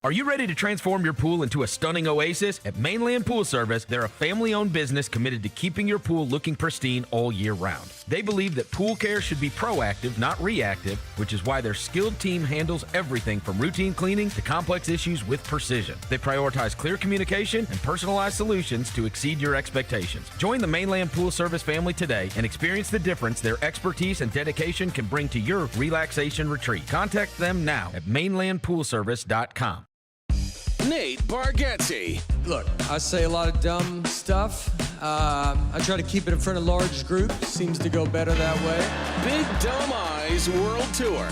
Are you ready to transform your pool into a stunning oasis? At Mainland Pool Service, they're a family-owned business committed to keeping your pool looking pristine all year round. They believe that pool care should be proactive, not reactive, which is why their skilled team handles everything from routine cleaning to complex issues with precision. They prioritize clear communication and personalized solutions to exceed your expectations. Join the Mainland Pool Service family today and experience the difference their expertise and dedication can bring to your relaxation retreat. Contact them now at mainlandpoolservice.com. Nate Bargatze. Look, I say a lot of dumb stuff. I try to keep it in front of large groups. Seems to go better that way. Big Dumb Eyes World Tour.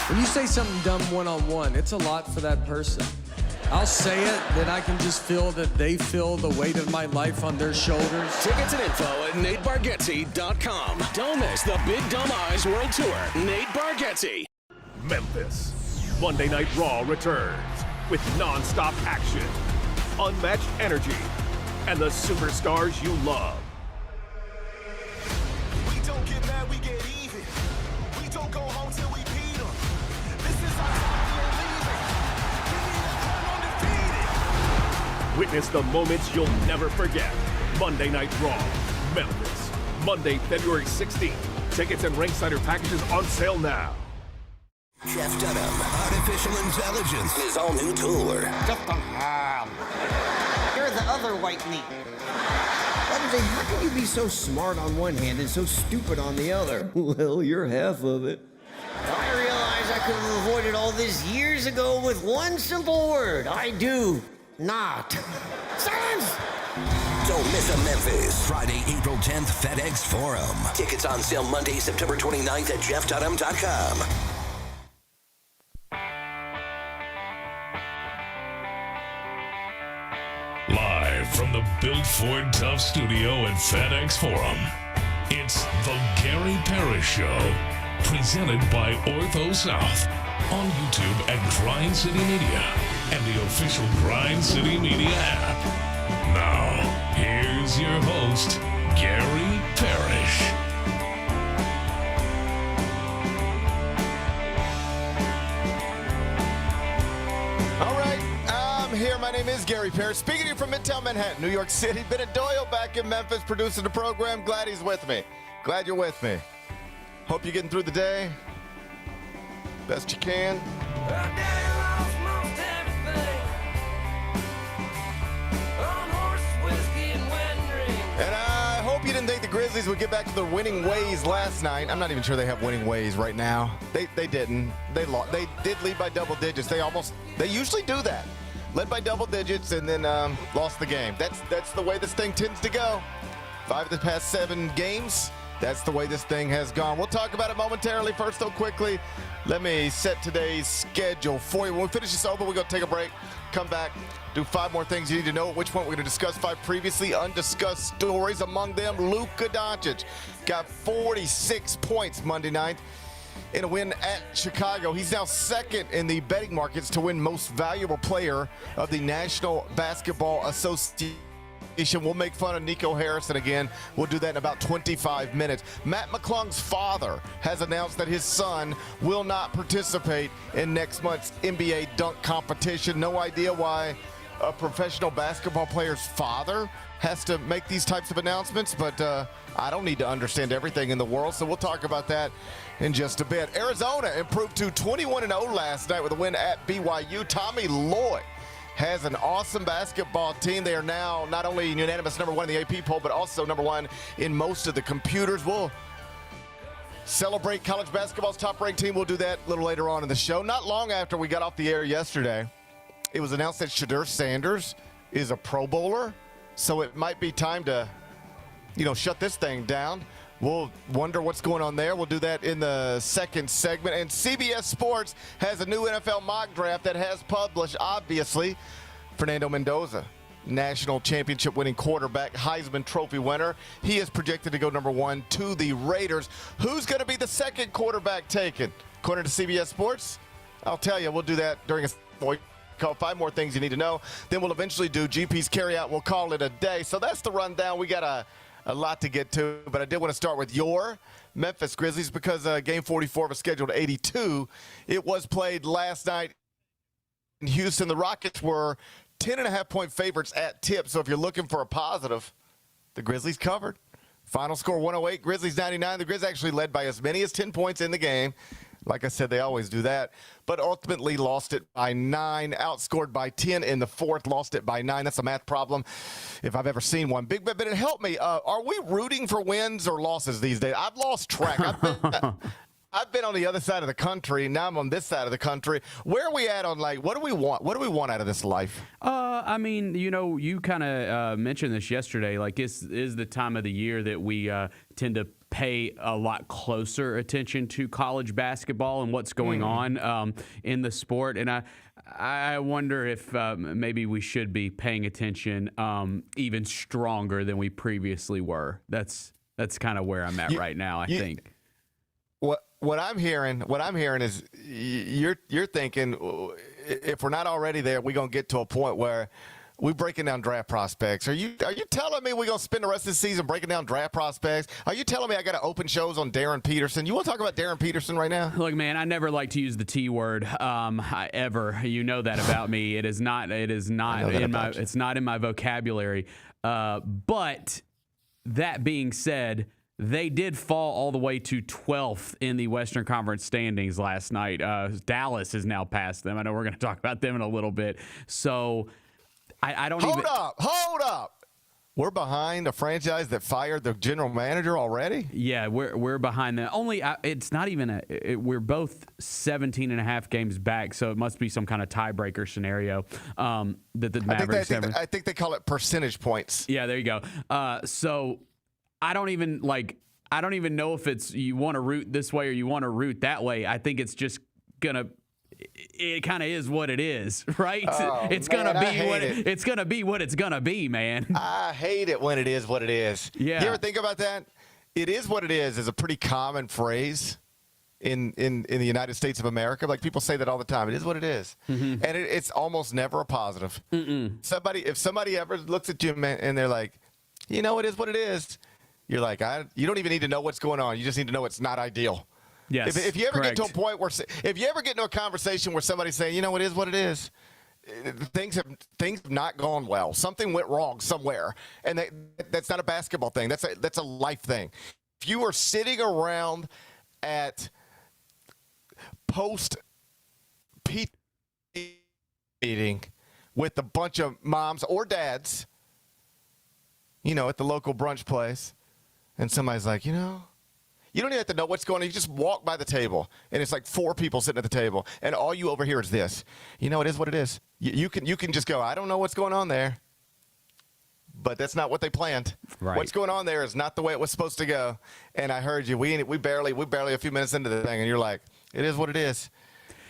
When you say something dumb one-on-one, it's a lot for that person. I'll say it, then I can just feel that they feel the weight of my life on their shoulders. Tickets and info at NateBargatze.com. Don't miss the Big Dumb Eyes World Tour. Nate Bargatze. Memphis. Monday Night Raw returns with non-stop action, unmatched energy, and the superstars you love. We don't get mad, we get even. We don't go home till we beat them. This is our time, we ain't leaving. We need to turn undefeated. Witness the moments you'll never forget. Monday Night Raw, Memphis. Monday, February 16th. Tickets and Ringsider packages on sale now. Jeff Dunham, Artificial Intelligence, his all-new tour. Just a ham. You're the other white meat. Ramsey, how can you be so smart on one hand and so stupid on the other? Well, you're half of it. I realize I could have avoided all this years ago with one simple word. I do not. Silence! Don't miss a Memphis. Friday, April 10th, FedEx Forum. Tickets on sale Monday, September 29th at jeffdunham.com. Live from the Built Ford Tough studio at FedEx Forum, it's the Gary Parrish Show, presented by Ortho South, on YouTube at Grind City Media and the official Grind City Media app. Now, here's your host, Gary Parrish. Here, my name is Gary Parrish, speaking to you from Midtown Manhattan, New York City. Bennett Doyle back in Memphis, producing the program. Glad he's with me. Glad you're with me. Hope you're getting through the day best you can. And I hope you didn't think the Grizzlies would get back to their winning ways last night. I'm not even sure they have winning ways right now. They didn't. They lost. They did lead by double digits. They usually do that. Led by double digits and then lost the game. That's the way this thing tends to go. 5 of the past 7 games, that's the way this thing has gone. We'll talk about it momentarily. First, though, quickly, let me set today's schedule for you. When we finish this over, we're going to take a break, come back, do 5 more things you need to know. At which point, we're going to discuss 5 previously undiscussed stories. Among them, Luka Doncic got 46 points Monday night in a win at Chicago. He's now second in the betting markets to win most valuable player of the National Basketball Association. We'll make fun of Nico Harrison again. We'll do that in about 25 minutes. Matt McClung's father has announced that his son will not participate in next month's NBA dunk competition. No idea why a professional basketball player's father has to make these types of announcements, but I don't need to understand everything in the world, so we'll talk about that in just a bit. Arizona improved to 21-0 last night with a win at BYU. Tommy Lloyd has an awesome basketball team. They are now not only unanimous number 1 in the AP poll, but also number 1 in most of the computers. We'll celebrate college basketball's top-ranked team. We'll do that a little later on in the show. Not long after we got off the air yesterday, it was announced that Shadeur Sanders is a Pro Bowler, so it might be time to, shut this thing down. We'll wonder what's going on there. We'll do that in the second segment. And CBS Sports has a new NFL mock draft that has published, obviously, Fernando Mendoza, national championship winning quarterback, Heisman Trophy winner. He is projected to go number 1 to the Raiders. Who's going to be the second quarterback taken? According to CBS Sports, I'll tell you, we'll do that during a 5 more things you need to know. Then we'll eventually do GP's carryout. We'll call it a day. So that's the rundown. We got A lot to get to, but I did want to start with your Memphis Grizzlies because Game 44 was scheduled 82. It was played last night in Houston. The Rockets were 10.5-point favorites at tip, so if you're looking for a positive, the Grizzlies covered. Final score 108, Grizzlies 99. The Grizz actually led by as many as 10 points in the game. Like I said, they always do that. But ultimately lost it by 9, outscored by 10 in the fourth, lost it by 9. That's a math problem if I've ever seen one. Big, but it helped me. Are we rooting for wins or losses these days? I've lost track. I've been on the other side of the country. Now I'm on this side of the country. Where are we at on, like, what do we want? What do we want out of this life? I mean, you kind of mentioned this yesterday. Like, this is the time of the year that we tend to pay a lot closer attention to college basketball and what's going on in the sport. And I wonder if maybe we should be paying attention even stronger than we previously were. That's kind of where I'm at right now, I think. What I'm hearing is you're thinking if we're not already there, we're gonna get to a point where we're breaking down draft prospects. Are you telling me we're gonna spend the rest of the season breaking down draft prospects? Are you telling me I got to open shows on Darren Peterson? You want to talk about Darren Peterson right now? Look, man, I never like to use the T word ever. You know that about me. It's not in my vocabulary. But that being said, they did fall all the way to 12th in the Western Conference standings last night. Dallas has now passed them. I know we're going to talk about them in a little bit. So I don't Hold up. We're behind a franchise that fired the general manager already? Yeah, we're behind them. It's not even we're both 17 and a half games back, so it must be some kind of tiebreaker scenario that the Mavericks I think they call it percentage points. Yeah, there you go. So I don't even know if it's you want to root this way or you want to root that way. I think it's just it kind of is what it is, right? It's gonna be what it's gonna be, man. I hate it when it is what it is. Yeah. You ever think about that? It is what it is a pretty common phrase in the United States of America. Like, people say that all the time. It is what it is. Mm-hmm. And it's almost never a positive. If somebody ever looks at you and they're like, it is what it is. You're like, you don't even need to know what's going on. You just need to know it's not ideal. Yes, if you ever correct. get to a point where, if you ever get into a conversation where somebody's saying, it is what it is, things have not gone well. Something went wrong somewhere, and that's not a basketball thing. That's a life thing. If you are sitting around at post meeting with a bunch of moms or dads, at the local brunch place, and somebody's like, you don't even have to know what's going on. You just walk by the table, and it's like 4 people sitting at the table, and all you overhear is this. It is what it is. You can just go, I don't know what's going on there, but that's not what they planned. Right. What's going on there is not the way it was supposed to go. And I heard you. We barely a few minutes into the thing, and you're like, it is what it is.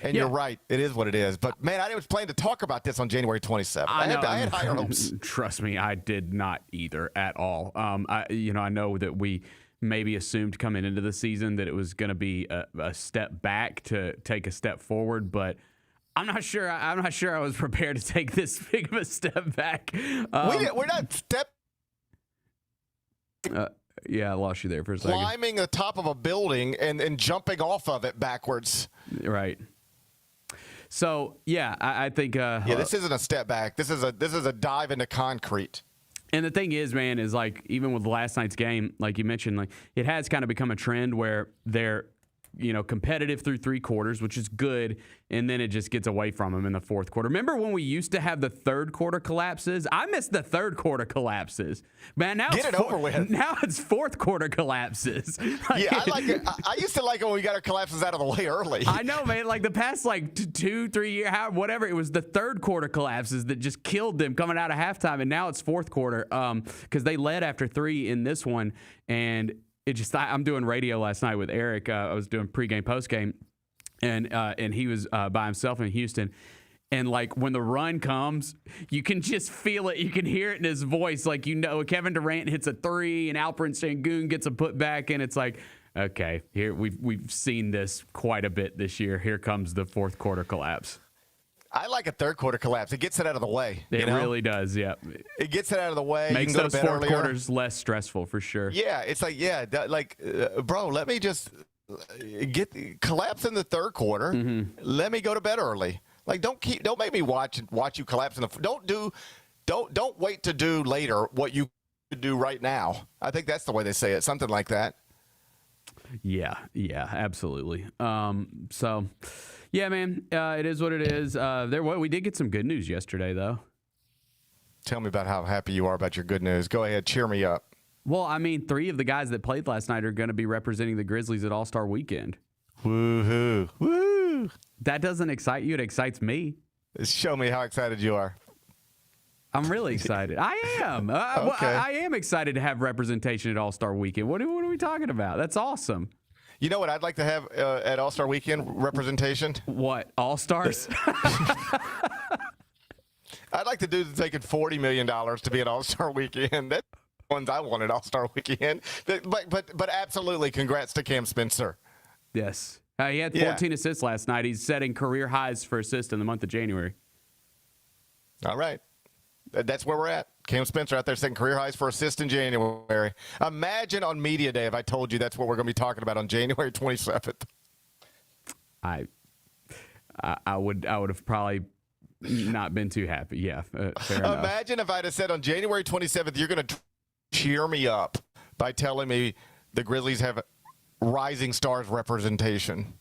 And you're right. It is what it is. But, man, I didn't plan to talk about this on January 27th. I had higher hopes. Trust me, I did not either at all. I know that we maybe assumed coming into the season that it was going to be a step back to take a step forward, but I'm not sure I was prepared to take this big of a step back. We're not yeah, I lost you there for a second. Climbing the top of a building and jumping off of it backwards. Right. So, yeah, I think this isn't a step back. This is a dive into concrete. And the thing is, man, is like even with last night's game, like you mentioned, like it has kind of become a trend where they're competitive through 3 quarters, which is good, and then it just gets away from them in the fourth quarter. Remember when we used to have the third quarter collapses? I miss the third quarter collapses. Man, now Get it over with. Now it's fourth quarter collapses. Yeah, I like it. I used to like it when we got our collapses out of the way early. I know, man. Like the past 2-3 years, whatever, it was the third quarter collapses that just killed them coming out of halftime, and now it's fourth quarter because they led after 3 in this one, and I'm doing radio last night with Eric. I was doing pregame, postgame, and he was by himself in Houston. And like when the run comes, you can just feel it. You can hear it in his voice. Like Kevin Durant hits a 3, and Alperen Sengun gets a putback, and it's like, okay, here we've seen this quite a bit this year. Here comes the fourth quarter collapse. I like a third quarter collapse. It gets it out of the way. It really does, yeah. It gets it out of the way. Makes those fourth quarters less stressful for sure. Yeah, it's like, bro, let me just collapse in the third quarter. Mm-hmm. Let me go to bed early. Like, don't make me watch you collapse in the. Don't wait to do later what you could do right now. I think that's the way they say it, something like that. Yeah, absolutely. So, yeah, man, it is what it is. We did get some good news yesterday, though. Tell me about how happy you are about your good news. Go ahead, cheer me up. Well, I mean, 3 of the guys that played last night are going to be representing the Grizzlies at All-Star Weekend. Woohoo! Woo! That doesn't excite you. It excites me. Show me how excited you are. I'm really excited. I am. Okay. I am excited to have representation at All-Star Weekend. What are we talking about? That's awesome. You know what I'd like to have at All-Star Weekend representation? What? All-Stars? I'd like to do taking $40 million to be at All-Star Weekend. That's the ones I want at All-Star Weekend. But absolutely, congrats to Cam Spencer. Yes. He had 14 assists last night. He's setting career highs for assists in the month of January. All right. That's where we're at. Cam Spencer out there setting career highs for assists in January. Imagine on Media Day if I told you that's what we're going to be talking about on January 27th. I would have probably not been too happy. Yeah, fair enough. Imagine if I'd have said on January 27th, you're going to cheer me up by telling me the Grizzlies have rising stars representation.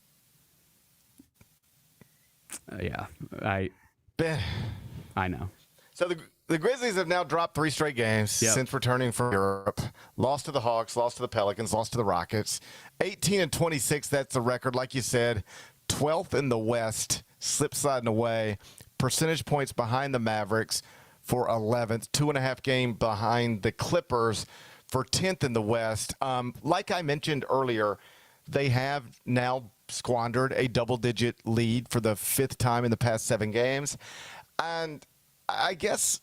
Yeah, I know. So the Grizzlies have now dropped 3 straight games since returning from Europe. Lost to the Hawks, lost to the Pelicans, lost to the Rockets. 18-26, that's the record. Like you said, 12th in the West, slip sliding away. Percentage points behind the Mavericks for 11th. 2.5 game behind the Clippers for 10th in the West. Like I mentioned earlier, they have now squandered a double-digit lead for the 5th time in the past 7 games. And I guess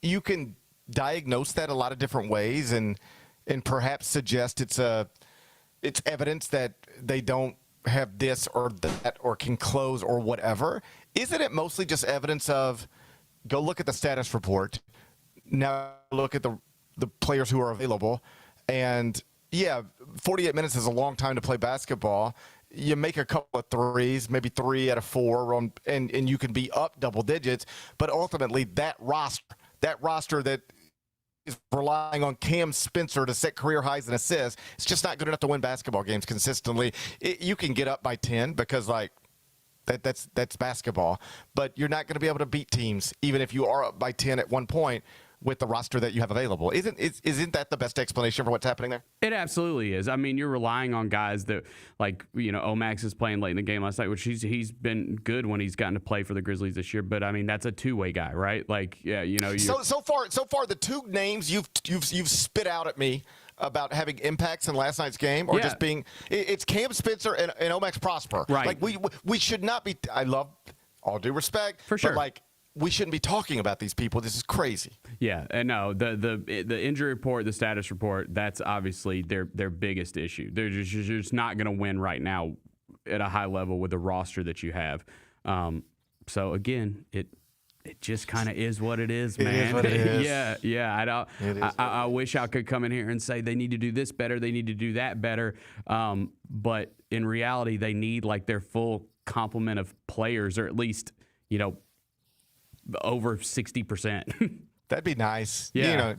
you can diagnose that a lot of different ways and perhaps suggest it's evidence that they don't have this or that or can close or whatever. Isn't it mostly just evidence of go look at the status report, now look at the players who are available, and 48 minutes is a long time to play basketball. You make a couple of threes, maybe 3 out of 4, and you can be up double digits. But ultimately, that roster that is relying on Cam Spencer to set career highs and assists, it's just not good enough to win basketball games consistently. You can get up by 10 because that's basketball, but you're not going to be able to beat teams even if you are up by 10 at one point with the roster that you have available. Isn't that the best explanation for what's happening there? It absolutely is. I mean, you're relying on guys that, like, Omax is playing late in the game last night, which he's been good when he's gotten to play for the Grizzlies this year. But I mean, that's a two-way guy, right? Like, So far, the 2 names you've spit out at me about having impacts in last night's game or just being it's Cam Spencer and Omax Prosper. Right. Like we should not be. I love all due respect for sure. But we shouldn't be talking about these people. This is crazy. Yeah, and no, the injury report, the status report, that's obviously their biggest issue. They're just not going to win right now at a high level with the roster that you have. So again, it just kind of is what it is, man. It is what it is. Yeah. I wish I could come in here and say they need to do this better, they need to do that better. But in reality, they need their full complement of players, or at least over 60%. That'd be nice. Yeah.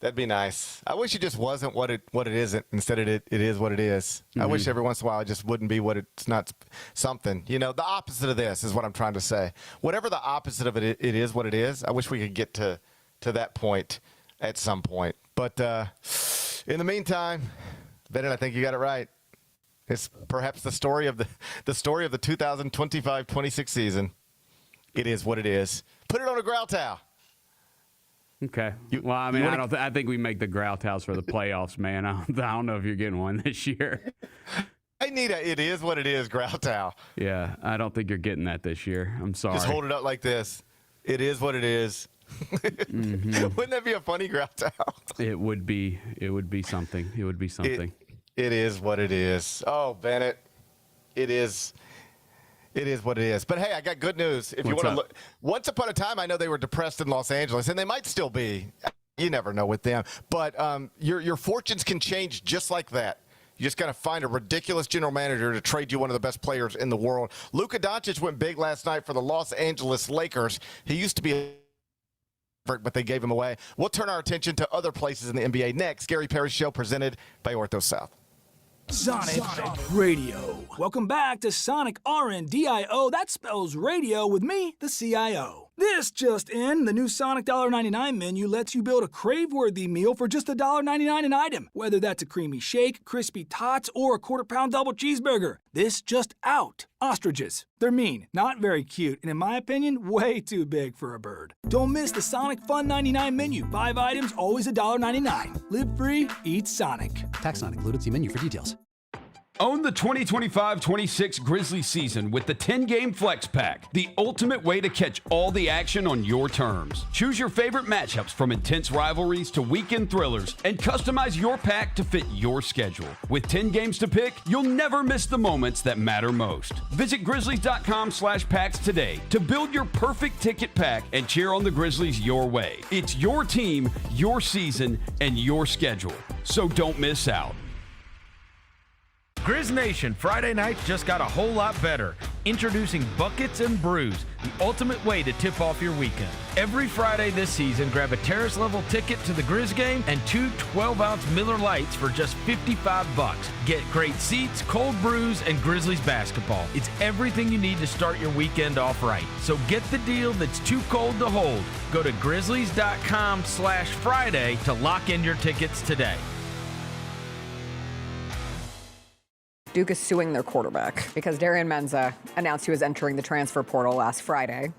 That'd be nice. I wish it just wasn't what it isn't. Instead of it is what it is. Mm-hmm. I wish every once in a while it just wouldn't be what it's not something. The opposite of this is what I'm trying to say. Whatever the opposite of it is what it is. I wish we could get to that point at some point. But in the meantime, Bennett, I think you got it right. It's perhaps the story of the 2025-26 season. It is what it is. Put it on a growl towel. Okay. I think we make the growl towels for the playoffs, man. I don't know if you're getting one this year. I need it is what it is growl towel. Yeah, I don't think you're getting that this year. I'm sorry. Just hold it up like this. It is what it is. Mm-hmm. Wouldn't that be a funny growl towel? It would be something. It would be something. It is what it is. Oh, Bennett. It is. It is what it is. But hey, I got good news. If you What's want to up? look, once upon a time, I know they were depressed in Los Angeles, and they might still be. You never know with them. But your fortunes can change just like that. You just got to find a ridiculous general manager to trade you one of the best players in the world. Luka Doncic went big last night for the Los Angeles Lakers. He used to be but they gave him away. We'll turn our attention to other places in the NBA next. Gary Parrish Show presented by Ortho South. Sonic Radio. Welcome back to Sonic RNDIO. That spells radio with me, the CIO. This just in, the new Sonic $1.99 menu lets you build a crave-worthy meal for just $1.99 an item, whether that's a creamy shake, crispy tots, or a quarter-pound double cheeseburger. This just out. Ostriches. They're mean, not very cute, and in my opinion, way too big for a bird. Don't miss the Sonic Fun 99 menu. 5 items, always $1.99. Live free, eat Sonic. Tax not included. See menu for details. Own the 2025-26 Grizzlies season with the 10-game Flex Pack, the ultimate way to catch all the action on your terms. Choose your favorite matchups from intense rivalries to weekend thrillers and customize your pack to fit your schedule. With 10 games to pick, you'll never miss the moments that matter most. Visit Grizzlies.com/packs today to build your perfect ticket pack and cheer on the Grizzlies your way. It's your team, your season, and your schedule. So don't miss out. Grizz Nation, Friday nights just got a whole lot better. Introducing Buckets and Brews, the ultimate way to tip off your weekend. Every Friday this season, grab a terrace-level ticket to the Grizz game and 2 12-ounce Miller Lights for just $55. Get great seats, cold brews, and Grizzlies basketball. It's everything you need to start your weekend off right. So get the deal that's too cold to hold. Go to Grizzlies.com/Friday to lock in your tickets today. Duke is suing their quarterback because Darian Menza announced he was entering the transfer portal last Friday.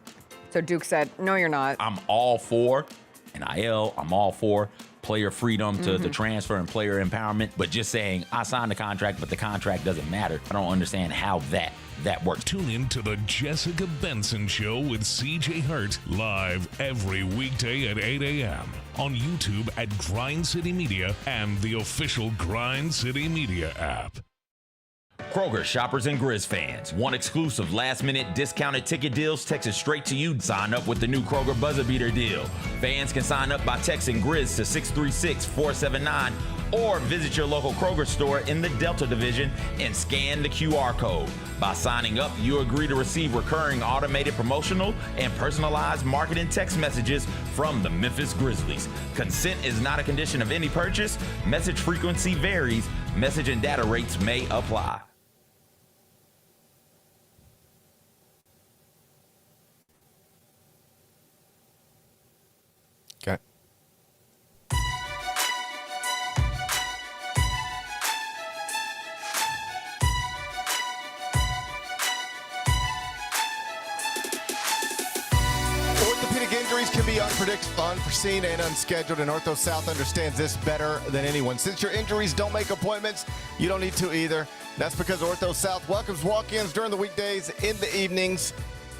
So Duke said, no, you're not. I'm all for NIL. I'm all for player freedom to transfer and player empowerment. But just saying, I signed the contract, but the contract doesn't matter. I don't understand how that works. Tune in to the Jessica Benson Show with CJ Hurt live every weekday at 8 a.m. on YouTube at Grind City Media and the official Grind City Media app. Kroger shoppers and Grizz fans. Want exclusive last-minute discounted ticket deals texted straight to you? Sign up with the new Kroger Buzzer Beater deal. Fans can sign up by texting Grizz to 636-479 or visit your local Kroger store in the Delta Division and scan the QR code. By signing up, you agree to receive recurring automated promotional and personalized marketing text messages from the Memphis Grizzlies. Consent is not a condition of any purchase. Message frequency varies. Message and data rates may apply. Okay. Orthopedic injuries can be unforeseen, and unscheduled, and Ortho South understands this better than anyone. Since your injuries don't make appointments, you don't need to either. That's because Ortho South welcomes walk-ins during the weekdays, in the evenings,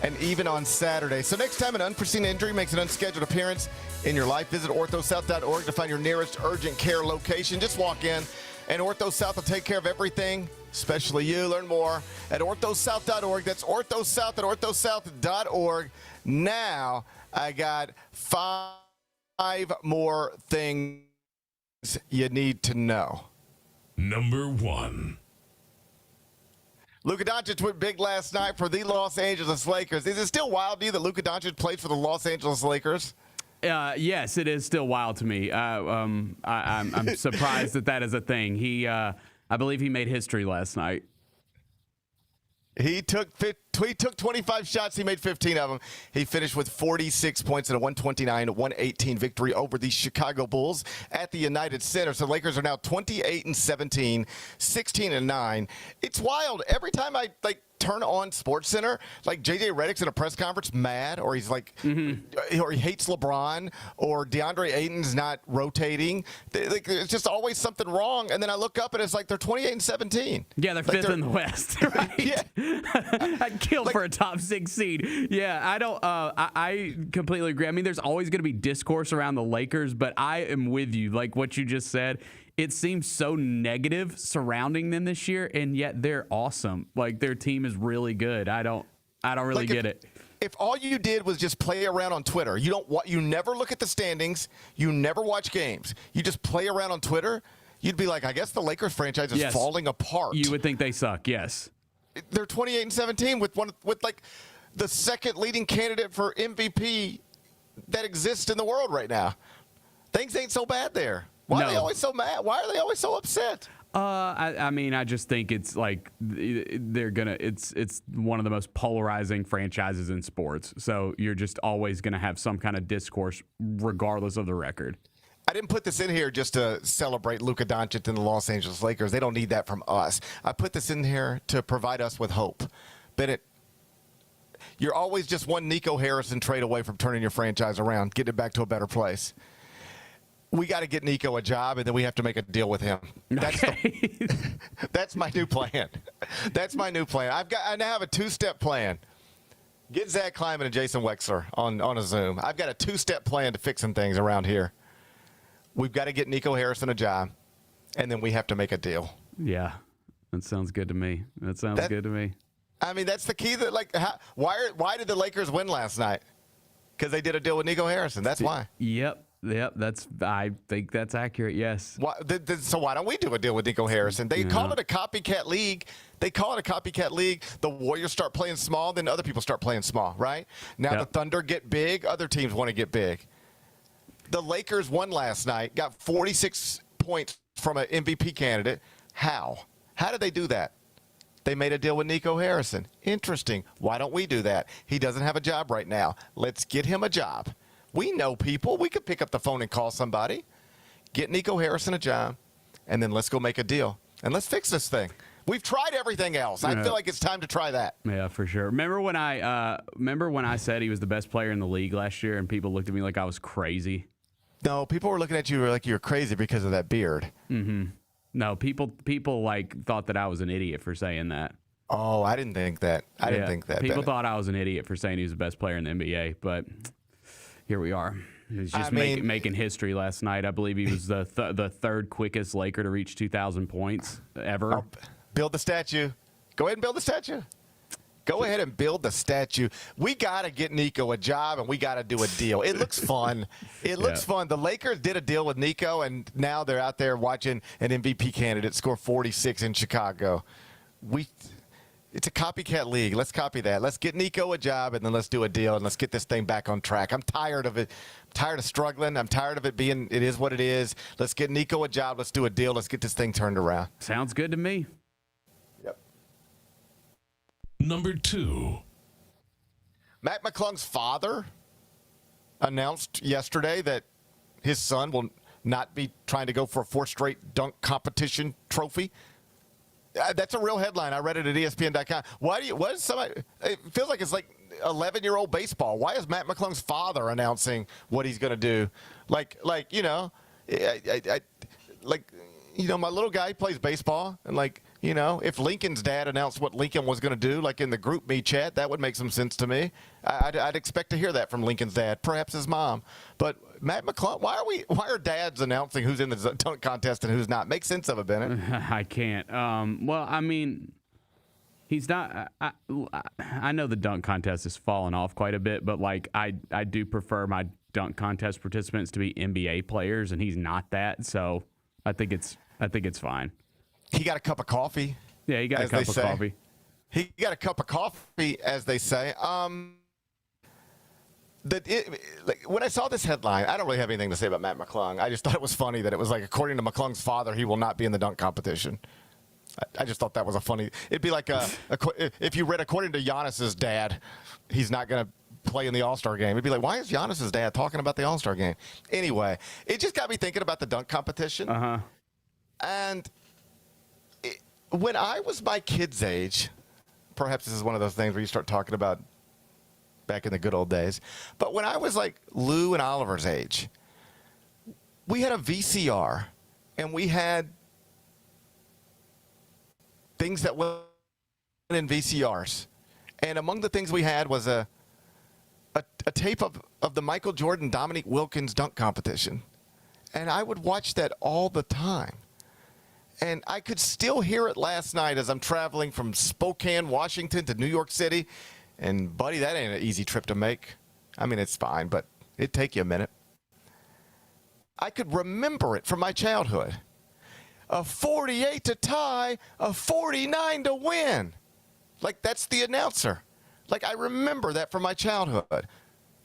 and even on Saturday. So next time an unforeseen injury makes an unscheduled appearance in your life, visit orthosouth.org to find your nearest urgent care location. Just walk in, and Ortho South will take care of everything, especially you. Learn more at orthosouth.org. That's orthosouth at orthosouth.org. Now I got 5 more things you need to know. Number 1. Luka Doncic went big last night for the Los Angeles Lakers. Is it still wild to you that Luka Doncic plays for the Los Angeles Lakers? Yes, it is still wild to me. I'm surprised that is a thing. I believe he made history last night. He took 25 shots. He made 15 of them. He finished with 46 points in a 129-118 victory over the Chicago Bulls at the United Center. So the Lakers are now 28-17, 16-9. It's wild. Every time I turn on SportsCenter, like JJ Redick's in a press conference mad, or he's like, or he hates LeBron, or DeAndre Ayton's not rotating. It's just always something wrong. And then I look up and it's like they're 28-17. Yeah, they're fifth in the West. Right? Yeah. I'd kill for a top 6 seed. Yeah, I don't. I completely agree. I mean, there's always going to be discourse around the Lakers, but I am with you. Like what you just said. it seems so negative surrounding them this year, and yet they're awesome. Like, their team is really good. I don't really get it. If all you did was just play around on Twitter, you never look at the standings, you never watch games, you just play around on Twitter, you'd be like, I guess the Lakers franchise is falling apart. You would think they suck, yes. They're 28-17 with like the second leading candidate for MVP that exists in the world right now. Things ain't so bad there. Why are they always so mad? Why are they always so upset? I mean, I just think it's like it's one of the most polarizing franchises in sports. So you're just always gonna have some kind of discourse regardless of the record. I didn't put this in here just to celebrate Luka Doncic and the Los Angeles Lakers. They don't need that from us. I put this in here to provide us with hope. Bennett, you're always just one Nico Harrison trade away from turning your franchise around, getting it back to a better place. We got to get Nico a job, and then we have to make a deal with him. That's my new plan. That's my new plan. I now have a two-step plan. Get Zach Kleiman and Jason Wexler on a Zoom. I've got a two-step plan to fixing things around here. We've got to get Nico Harrison a job, and then we have to make a deal. Yeah, that sounds good to me. Good to me. I mean, that's the key. Why did the Lakers win last night? Because they did a deal with Nico Harrison. That's why. Yep. I think that's accurate. Yes. So why don't we do a deal with Nico Harrison? They call it a copycat league. The Warriors start playing small, then other people start playing small, right? Now the Thunder get big. Other teams want to get big. The Lakers won last night, got 46 points from an MVP candidate. How? How did they do that? They made a deal with Nico Harrison. Interesting. Why don't we do that? He doesn't have a job right now. Let's get him a job. We know people. We could pick up the phone and call somebody. Get Nico Harrison a job, and then let's go make a deal. And let's fix this thing. We've tried everything else. I feel like it's time to try that. Yeah, for sure. Remember when I said he was the best player in the league last year, and people looked at me like I was crazy? No, people were looking at you like you were crazy because of that beard. Mm-hmm. No, people like thought that I was an idiot for saying that. Oh, I didn't think that. I didn't think that. People thought I was an idiot for saying he was the best player in the NBA, but here we are. He was just making history last night. I believe he was the third quickest Laker to reach 2,000 points ever. Build the statue. Go ahead and build the statue. Go ahead and build the statue. We got to get Nico a job, and we got to do a deal. It looks fun. It looks fun. The Lakers did a deal with Nico, and now they're out there watching an MVP candidate score 46 in Chicago. It's a copycat league. Let's copy that. Let's get Nico a job, and then let's do a deal, and let's get this thing back on track. I'm tired of it. I'm tired of struggling. I'm tired of it being it is what it is. Let's get Nico a job. Let's do a deal. Let's get this thing turned around. Sounds good to me. Yep. Number 2. Matt McClung's father announced yesterday that his son will not be trying to go for a 4th straight dunk competition trophy. That's a real headline. I read it at ESPN.com. It feels like it's like 11-year-old baseball. Why is Matt McClung's father announcing what he's going to do? My little guy plays baseball, and if Lincoln's dad announced what Lincoln was going to do, like in the group me chat, that would make some sense to me. I'd expect to hear that from Lincoln's dad, perhaps his mom. But Matt McClung, why are dads announcing who's in the dunk contest and who's not? Make sense of it, Bennett. I can't. Well, I mean, he's not. I know the dunk contest has fallen off quite a bit, but I do prefer my dunk contest participants to be NBA players, and he's not that. So I think it's fine. He got a cup of coffee. Yeah, he got a cup of coffee. He got a cup of coffee, as they say. When I saw this headline, I don't really have anything to say about Matt McClung. I just thought it was funny that it was according to McClung's father, he will not be in the dunk competition. I just thought that was a funny. It'd be like if you read according to Giannis's dad, he's not going to play in the All-Star game. It'd be like, why is Giannis's dad talking about the All-Star game? Anyway, it just got me thinking about the dunk competition. Uh-huh. And when I was my kid's age, perhaps this is one of those things where you start talking about back in the good old days, but when I was like Lou and Oliver's age, we had a VCR, and we had things that went in VCRs. And among the things we had was a tape of the Michael Jordan, Dominique Wilkins dunk competition. And I would watch that all the time. And I could still hear it last night as I'm traveling from Spokane, Washington to New York City. And, buddy, that ain't an easy trip to make. I mean, it's fine, but it'd take you a minute. I could remember it from my childhood. A 48 to tie, a 49 to win. Like, that's the announcer. Like, I remember that from my childhood.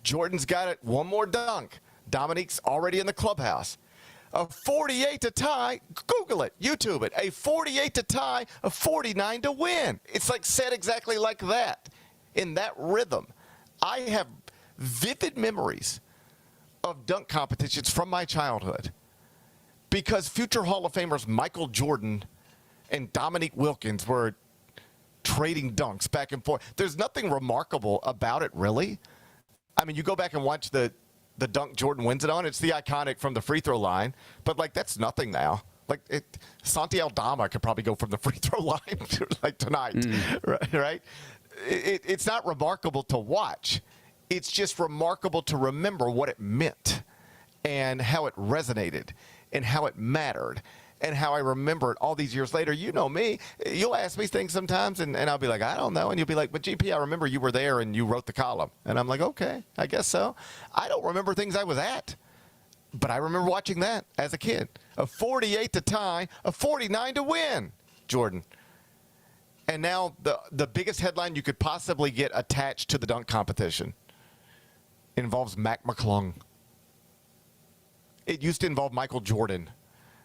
Jordan's got it. One more dunk. Dominique's already in the clubhouse. A 48 to tie, Google it, YouTube it. A 48 to tie, a 49 to win. It's like said exactly like that, in that rhythm. I have vivid memories of dunk competitions from my childhood because future Hall of Famers Michael Jordan and Dominique Wilkins were trading dunks back and forth. There's nothing remarkable about it, really. I mean, you go back and watch the dunk Jordan wins it on, it's the iconic from the free throw line. But, like, that's nothing now. Like, Santi Aldama could probably go from the free throw line, like, tonight, right? It's not remarkable to watch. It's just remarkable to remember what it meant and how it resonated and how it mattered and how I remember it all these years later. You know me. You'll ask me things sometimes, and I'll be like, I don't know. And you'll be like, but GP, I remember you were there and you wrote the column. And I'm like, okay, I guess so. I don't remember things I was at, but I remember watching that as a kid. A 48 to tie, a 49 to win, Jordan. And now the biggest headline you could possibly get attached to the dunk competition involves Mac McClung. It used to involve Michael Jordan.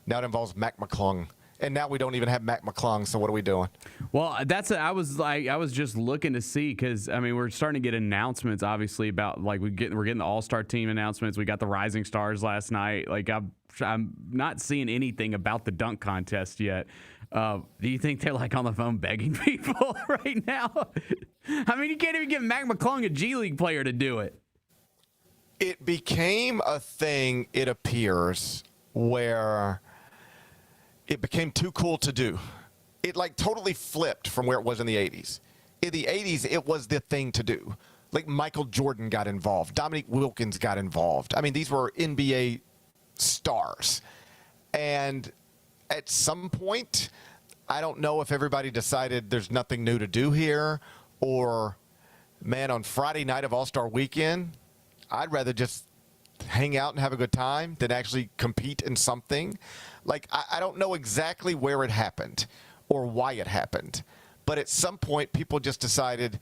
Now it involves Mac McClung. And now we don't even have Mac McClung, so what are we doing? Well, I was just looking to see because, I mean, we're starting to get announcements, obviously, about, like, we're getting the All-Star team announcements. We got the Rising Stars last night. Like, I'm not seeing anything about the dunk contest yet. Do you think they're, like, on the phone begging people right now? I mean, you can't even get Mac McClung, a G League player, to do it. It became a thing, it appears, where it became too cool to do. It, like, totally flipped from where it was in the 80s. In the 80s, it was the thing to do. Like, Michael Jordan got involved. Dominique Wilkins got involved. I mean, these were NBA stars. And at some point, I don't know if everybody decided there's nothing new to do here, or, man, on Friday night of All-Star Weekend, I'd rather just hang out and have a good time than actually compete in something. Like, I don't know exactly where it happened or why it happened, but at some point people just decided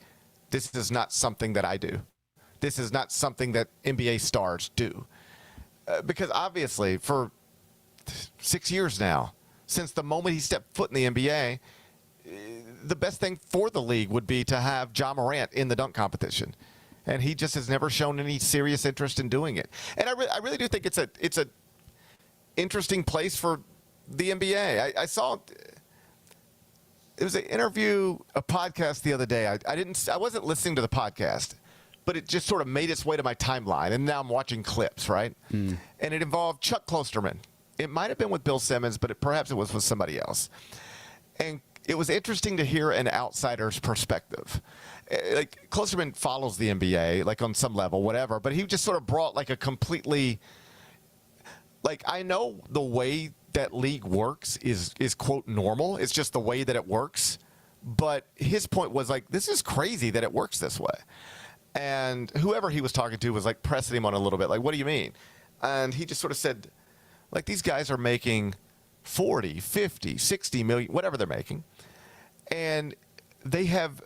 this is not something that I do. This is not something that NBA stars do. Because obviously for 6 years now, since the moment he stepped foot in the NBA, the best thing for the league would be to have Ja Morant in the dunk competition. And he just has never shown any serious interest in doing it. And I really do think it's a interesting place for the NBA. I saw it was an interview, a podcast the other day. I wasn't listening to the podcast, but it just sort of made its way to my timeline, and now I'm watching clips, right? And it involved Chuck Klosterman. It might have been with Bill Simmons, but perhaps it was with somebody else. And it was interesting to hear an outsider's perspective. Like, Klosterman follows the NBA, like, on some level, whatever, but he just sort of brought, like, a completely, like, I know the way that league works is quote normal. It's just the way that it works. But his point was, like, this is crazy that it works this way. And whoever he was talking to was, like, pressing him on a little bit, like, what do you mean? And he just sort of said, like, these guys are making 40, 50, 60 million, whatever they're making. And they have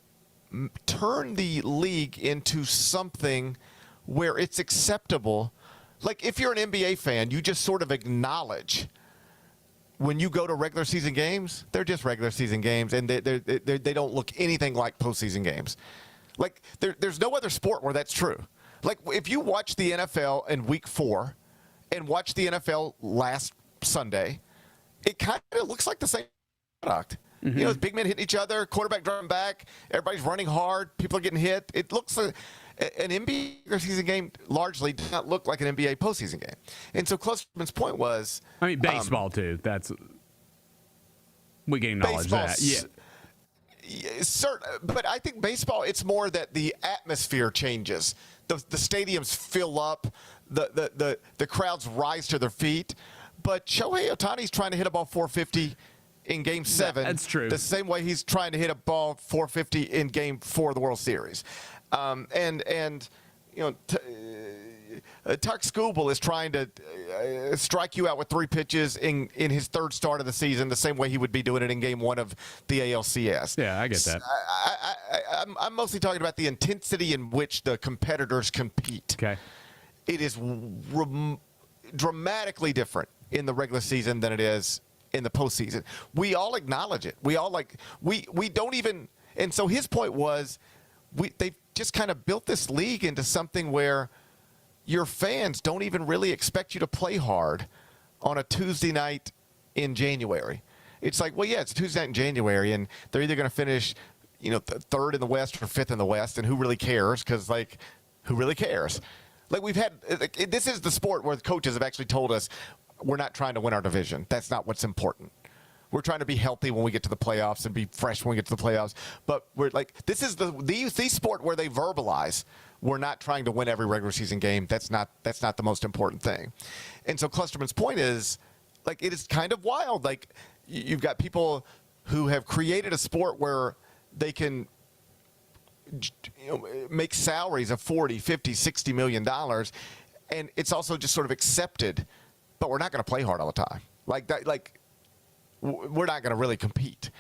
turned the league into something where it's acceptable. Like, if you're an NBA fan, you just sort of acknowledge when you go to regular season games, they're just regular season games, and they don't look anything like postseason games. Like, there's no other sport where that's true. Like, if you watch the NFL in Week 4 and watch the NFL last Sunday, it kind of looks like the same product. You know, big men hitting each other, quarterback driving back, everybody's running hard, people are getting hit. It looks like an NBA regular season game largely does not look like an NBA postseason game. And so Klosterman's point was, I mean, baseball too. That's, we can acknowledge that. Yeah, but I think baseball, it's more that the atmosphere changes. The stadiums fill up, the crowds rise to their feet. But Shohei Ohtani's trying to hit a ball 450 in Game 7. That's true. The same way he's trying to hit a ball 450 in Game 4 of the World Series. Tuck Skubal is trying to strike you out with 3 pitches in his 3rd start of the season, the same way he would be doing it in Game 1 of the ALCS. Yeah, I get that. I'm mostly talking about the intensity in which the competitors compete. Okay. It is dramatically different in the regular season than it is in the postseason. We all acknowledge it. We all we don't even. And so his point was, they've just kind of built this league into something where your fans don't even really expect you to play hard on a Tuesday night in January. It's like, well, yeah, it's Tuesday night in January, and they're either going to finish, 3rd in the West or 5th in the West, and who really cares? Because, who really cares? We've had this is the sport where the coaches have actually told us we're not trying to win our division. That's not what's important. We're trying to be healthy when we get to the playoffs and be fresh when we get to the playoffs. But we're this is the sport where they verbalize we're not trying to win every regular season game. That's not the most important thing. And so Clusterman's point is, it is kind of wild. You've got people who have created a sport where they can make salaries of $40, $50, $60 million, and it's also just sort of accepted, but we're not going to play hard all the time. We're not going to really compete.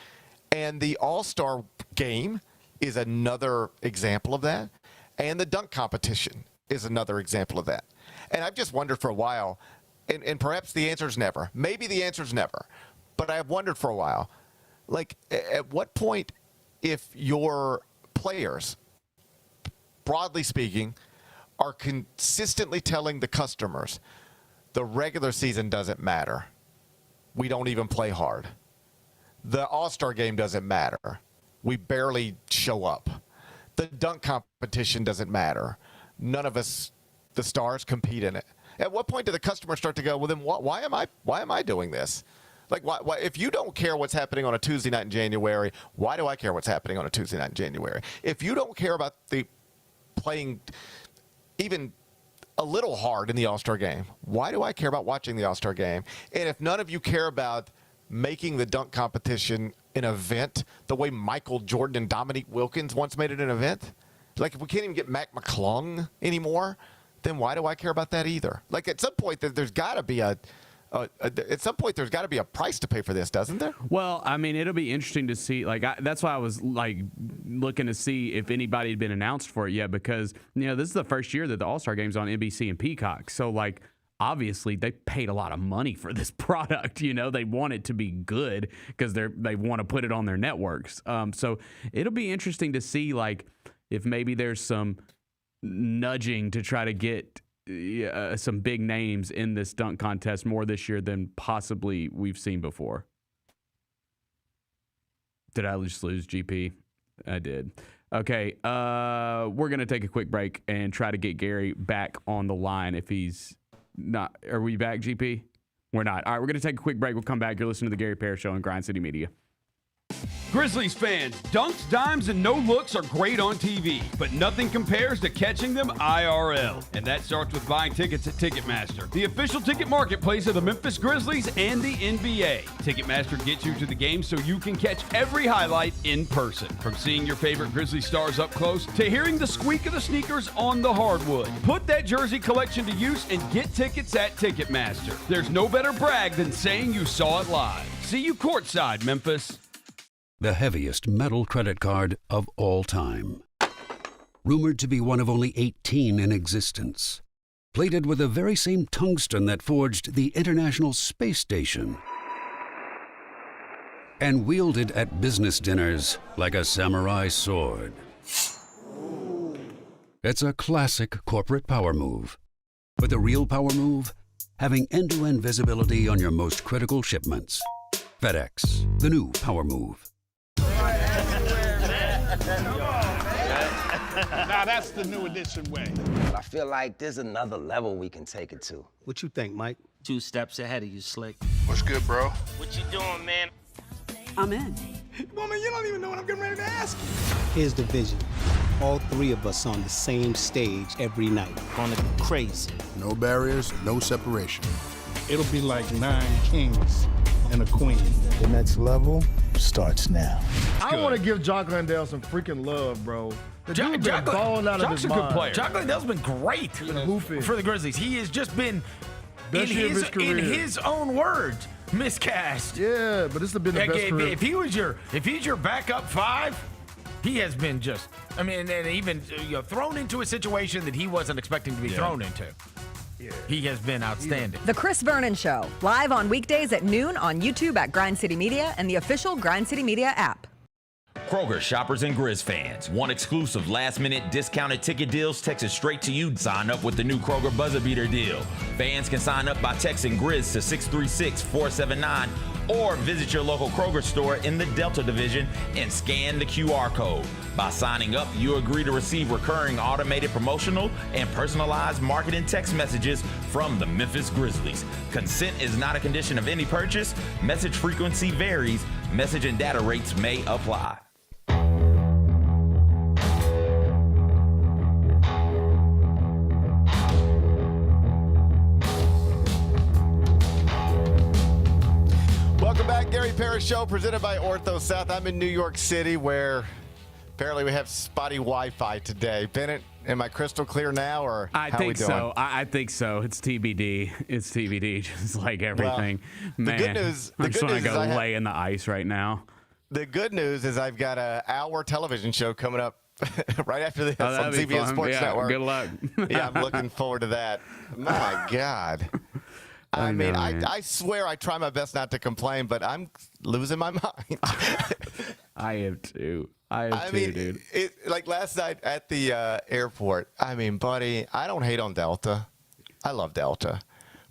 And the All-Star game is another example of that. And the dunk competition is another example of that. And I've just wondered for a while, and perhaps the answer is never. Maybe the answer is never. But I have wondered for a while, at what point, if your players, broadly speaking, are consistently telling the customers, the regular season doesn't matter. We don't even play hard. The All-Star game doesn't matter. We barely show up. The dunk competition doesn't matter. None of us, the stars, compete in it. At what point do the customers start to go, well, then why am I doing this? Why, if you don't care what's happening on a Tuesday night in January, why do I care what's happening on a Tuesday night in January? If you don't care about the playing even a little hard in the All-Star game, why do I care about watching the All-Star game? And if none of you care about making the dunk competition an event the way Michael Jordan and Dominique Wilkins once made it an event, if we can't even get Mac McClung anymore, then why do I care about that either? At some point, there's got to be at some point, there's got to be a price to pay for this, doesn't there? Well, I mean, it'll be interesting to see. That's why I was looking to see if anybody had been announced for it yet, because this is the first year that the All-Star Game's on NBC and Peacock. So obviously they paid a lot of money for this product. They want it to be good because they want to put it on their networks. So it'll be interesting to see if maybe there's some nudging to try to get some big names in this dunk contest more this year than possibly we've seen before. Did I just lose GP? I did. Okay, we're going to take a quick break and try to get Gary back on the line if he's not. Are we back, GP? We're not. All right, we're going to take a quick break. We'll come back. You're listening to the Gary Parrish Show on Grind City Media. Grizzlies fans, dunks, dimes, and no looks are great on TV, but nothing compares to catching them IRL. And that starts with buying tickets at Ticketmaster, the official ticket marketplace of the Memphis Grizzlies and the NBA. Ticketmaster gets you to the game so you can catch every highlight in person. From seeing your favorite Grizzly stars up close to hearing the squeak of the sneakers on the hardwood. Put that jersey collection to use and get tickets at Ticketmaster. There's no better brag than saying you saw it live. See you courtside, Memphis. The heaviest metal credit card of all time. Rumored to be one of only 18 in existence. Plated with the very same tungsten that forged the International Space Station. And wielded at business dinners like a samurai sword. It's a classic corporate power move. But the real power move? Having end-to-end visibility on your most critical shipments. FedEx, the new power move. Now that's the new edition way. I feel like there's another level we can take it to. What you think, Mike? 2 steps ahead of you, Slick. What's good, bro? What you doing, man? I'm in. Woman, you don't even know what I'm getting ready to ask you. Here's the vision. All 3 of us on the same stage every night. Gonna be crazy. No barriers, no separation. It'll be like 9 kings and a queen. The next level starts now. I want to give Jock Landale some freaking love, bro. The dude been balling out of his Jock's a good mind. player. Jock Landale's been great for the Grizzlies. He has just been, in his own words, miscast. Yeah, but this has been the best career. If he's your backup five, he has been just. I mean, and even thrown into a situation that he wasn't expecting to be thrown into. Yeah. He has been outstanding. The Chris Vernon Show, live on weekdays at noon on YouTube at Grind City Media and the official Grind City Media app. Kroger shoppers and Grizz fans. Want exclusive last-minute discounted ticket deals texted straight to you? Sign up with the new Kroger Buzzer Beater deal. Fans can sign up by texting Grizz to 636-479 or visit your local Kroger store in the Delta Division and scan the QR code. By signing up, you agree to receive recurring automated promotional and personalized marketing text messages from the Memphis Grizzlies. Consent is not a condition of any purchase. Message frequency varies. Message and data rates may apply. Welcome back, Gary Parrish Show, presented by Ortho South. I'm in New York City, where apparently we have spotty Wi-Fi today. Bennett, am I crystal clear now, or I how think we doing? so. I think so. It's TBD. It's TBD, just like everything. Well, Man, the good news, I just want to go lay in the ice right now. The good news is I've got an hour television show coming up right after this on CBS Sports Network. Good luck. Yeah, I'm looking forward to that. My God. I mean, I swear I try my best not to complain, but I'm losing my mind. I am too. Dude. Like last night at the airport, I mean, buddy, I don't hate on Delta. I love Delta.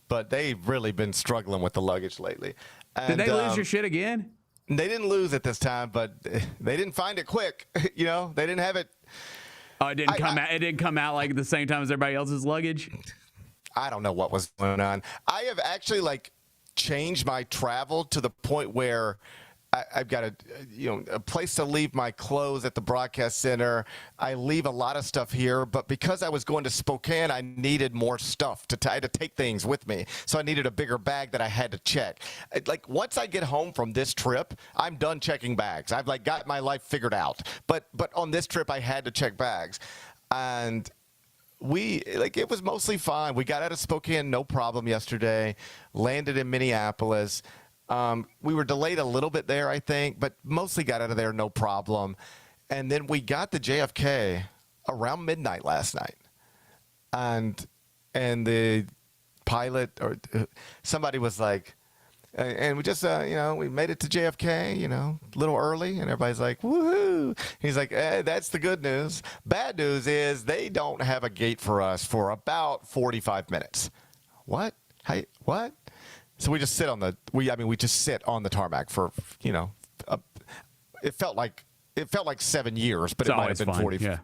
But they've really been struggling with the luggage lately. And, Did they lose your shit again? They didn't lose it this time, but they didn't find it quick. They didn't have it. Oh, it didn't come out. It didn't come out like at the same time as everybody else's luggage. I don't know what was going on. I have actually changed my travel to the point where I've got a place to leave my clothes at the broadcast center. I leave a lot of stuff here, but because I was going to Spokane, I needed more stuff I had to take things with me. So I needed a bigger bag that I had to check. Once I get home from this trip, I'm done checking bags. I've got my life figured out. But on this trip, I had to check bags. And it was mostly fine. We got out of Spokane, no problem yesterday, landed in Minneapolis. We were delayed a little bit there, I think, but mostly got out of there, no problem. And then we got to JFK around midnight last night. And the pilot or somebody was like, and we just, we made it to JFK, a little early, and everybody's like, woohoo. He's like, that's the good news. Bad news is they don't have a gate for us for about 45 minutes. What? Hey, what? So we just sit on we just sit on the tarmac for, it felt like 7 years, but it might have been 40. Yeah.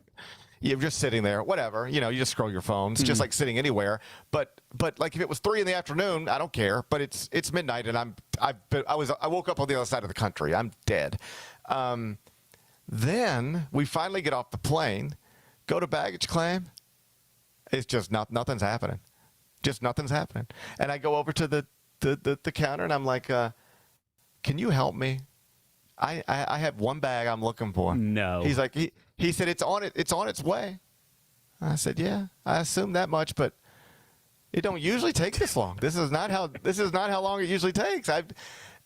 You're just sitting there, whatever. You just scroll your phone. It's just like sitting anywhere. But if it was 3 p.m, I don't care. But it's midnight, and I woke up on the other side of the country. I'm dead. Then we finally get off the plane, go to baggage claim. It's just nothing's happening. Just nothing's happening. And I go over to the counter, and I'm like, can you help me? I have one bag I'm looking for. No. He's like, he said it's on its way. I said, yeah, I assume that much, but it don't usually take this long. This is not how long it usually takes. And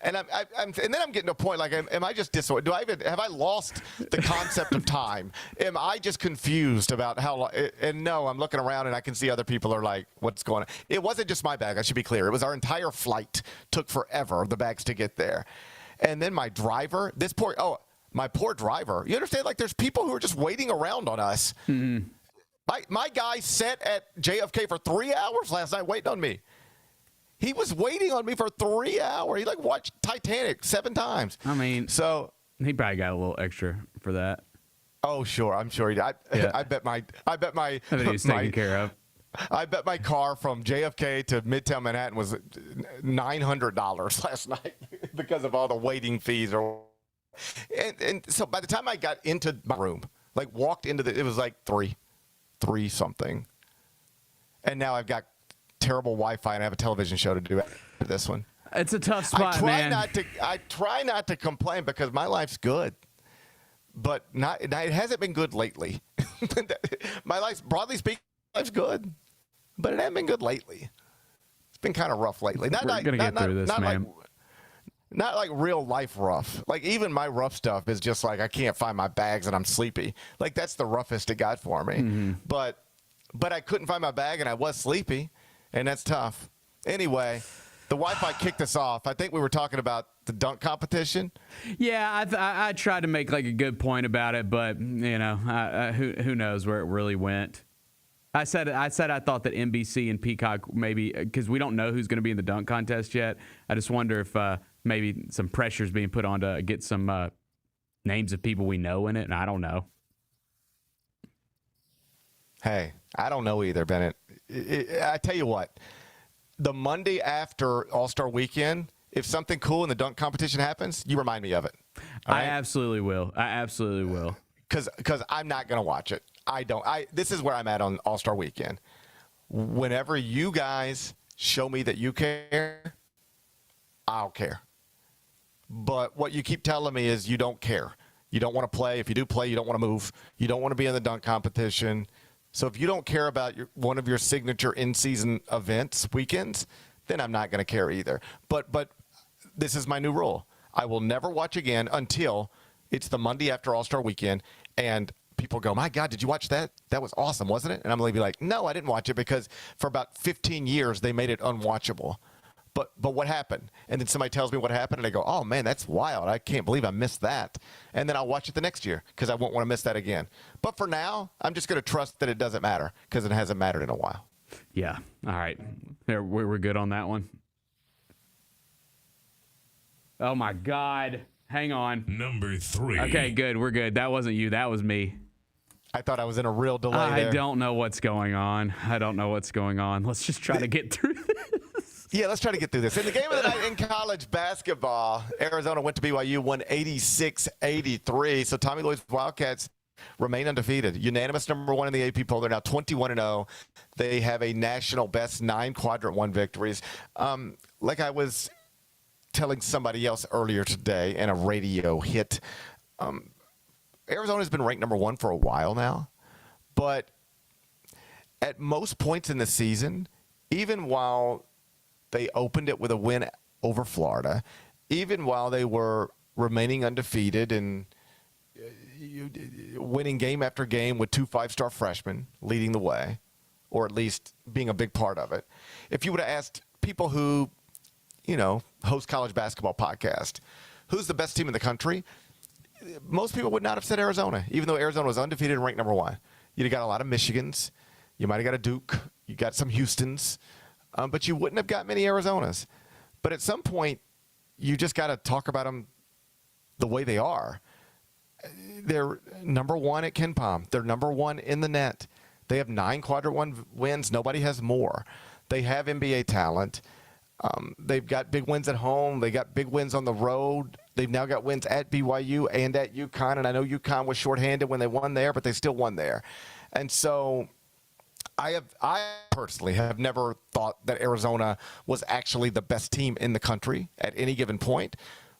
then I'm getting to a point am I just disoriented? Have I lost the concept of time? Am I just confused about how long? And no, I'm looking around and I can see other people are like, what's going on? It wasn't just my bag. I should be clear. It was our entire flight. Took forever, the bags to get there. And then my driver, my poor driver. You understand? There's people who are just waiting around on us. Mm-hmm. My guy sat at JFK for 3 hours last night waiting on me. He was waiting on me for 3 hours. He watched Titanic 7 times. I mean, so he probably got a little extra for that. Oh, sure. I'm sure he did. I bet my he was taken care of. I bet my car from JFK to Midtown Manhattan was $900 last night because of all the waiting fees. And so by the time I got into my room, walked into it was 3 something. And now I've got terrible Wi-Fi and I have a television show to do after this one. It's a tough spot, man. I try not to complain because my life's good, but it hasn't been good lately. My life, broadly speaking, life's good, but it hasn't been good lately. It's been kind of rough lately. We're gonna get through this, man. Not like real life rough. Like even my rough stuff is just like I can't find my bags and I'm sleepy. Like that's the roughest it got for me. Mm-hmm. But I couldn't find my bag and I was sleepy, and that's tough. Anyway, the Wi-Fi kicked us off. I think we were talking about the dunk competition. Yeah, I tried to make like a good point about it, but you know, who knows where it really went. I said I thought that NBC and Peacock maybe, because we don't know who's going to be in the dunk contest yet. I just wonder if maybe some pressure's being put on to get some names of people we know in it, and I don't know. Hey, I don't know either, Bennett. I tell you what, the Monday after All-Star Weekend, if something cool in the dunk competition happens, you remind me of it. I absolutely will. Because I'm not going to watch it. This is where I'm at on All-Star Weekend. Whenever you guys show me that you care, I'll care. But what you keep telling me is you don't care. You don't want to play. If you do play, you don't want to move. You don't want to be in the dunk competition. So if you don't care about one of your signature in-season events, weekends, then I'm not going to care either. But this is my new rule. I will never watch again until it's the Monday after All-Star Weekend, and people go, my God, did you watch that? That was awesome, wasn't it? And I'm going to be like, no, I didn't watch it because for about 15 years they made it unwatchable. But what happened? And then somebody tells me what happened, and I go, oh, man, that's wild. I can't believe I missed that. And then I'll watch it the next year because I won't want to miss that again. But for now, I'm just going to trust that it doesn't matter because it hasn't mattered in a while. Yeah. All right. We're good on that one. Oh, my God. Hang on. Number 3. Okay, good. We're good. That wasn't you. That was me. I thought I was in a real delay there. I don't know what's going on. Let's just try to get through this. Yeah, let's try to get through this. In the game of the night in college basketball, Arizona went to BYU, won 86-83. So Tommy Lloyd's Wildcats remain undefeated. Unanimous number 1 in the AP poll. They're now 21-0. They have a national best 9 quadrant 1 victories. Like I was telling somebody else earlier today in a radio hit, Arizona's been ranked number 1 for a while now. But at most points in the season, even while they opened it with a win over Florida, even while they were remaining undefeated and winning game after game with 2 5-star freshmen leading the way, or at least being a big part of it. If you would have asked people who, host college basketball podcast, who's the best team in the country, most people would not have said Arizona, even though Arizona was undefeated and ranked number 1. You'd got a lot of Michigans. You might have got a Duke. You got some Houstons. But you wouldn't have got many Arizonas. But at some point, you just got to talk about them the way they are. They're number 1 at KenPom. They're number 1 in the net. They have 9 quadrant 1 wins. Nobody has more. They have NBA talent. They've got big wins at home. They got big wins on the road. They've now got wins at BYU and at UConn. And I know UConn was shorthanded when they won there, but they still won there. And so I personally have never thought that Arizona was actually the best team in the country at any given point.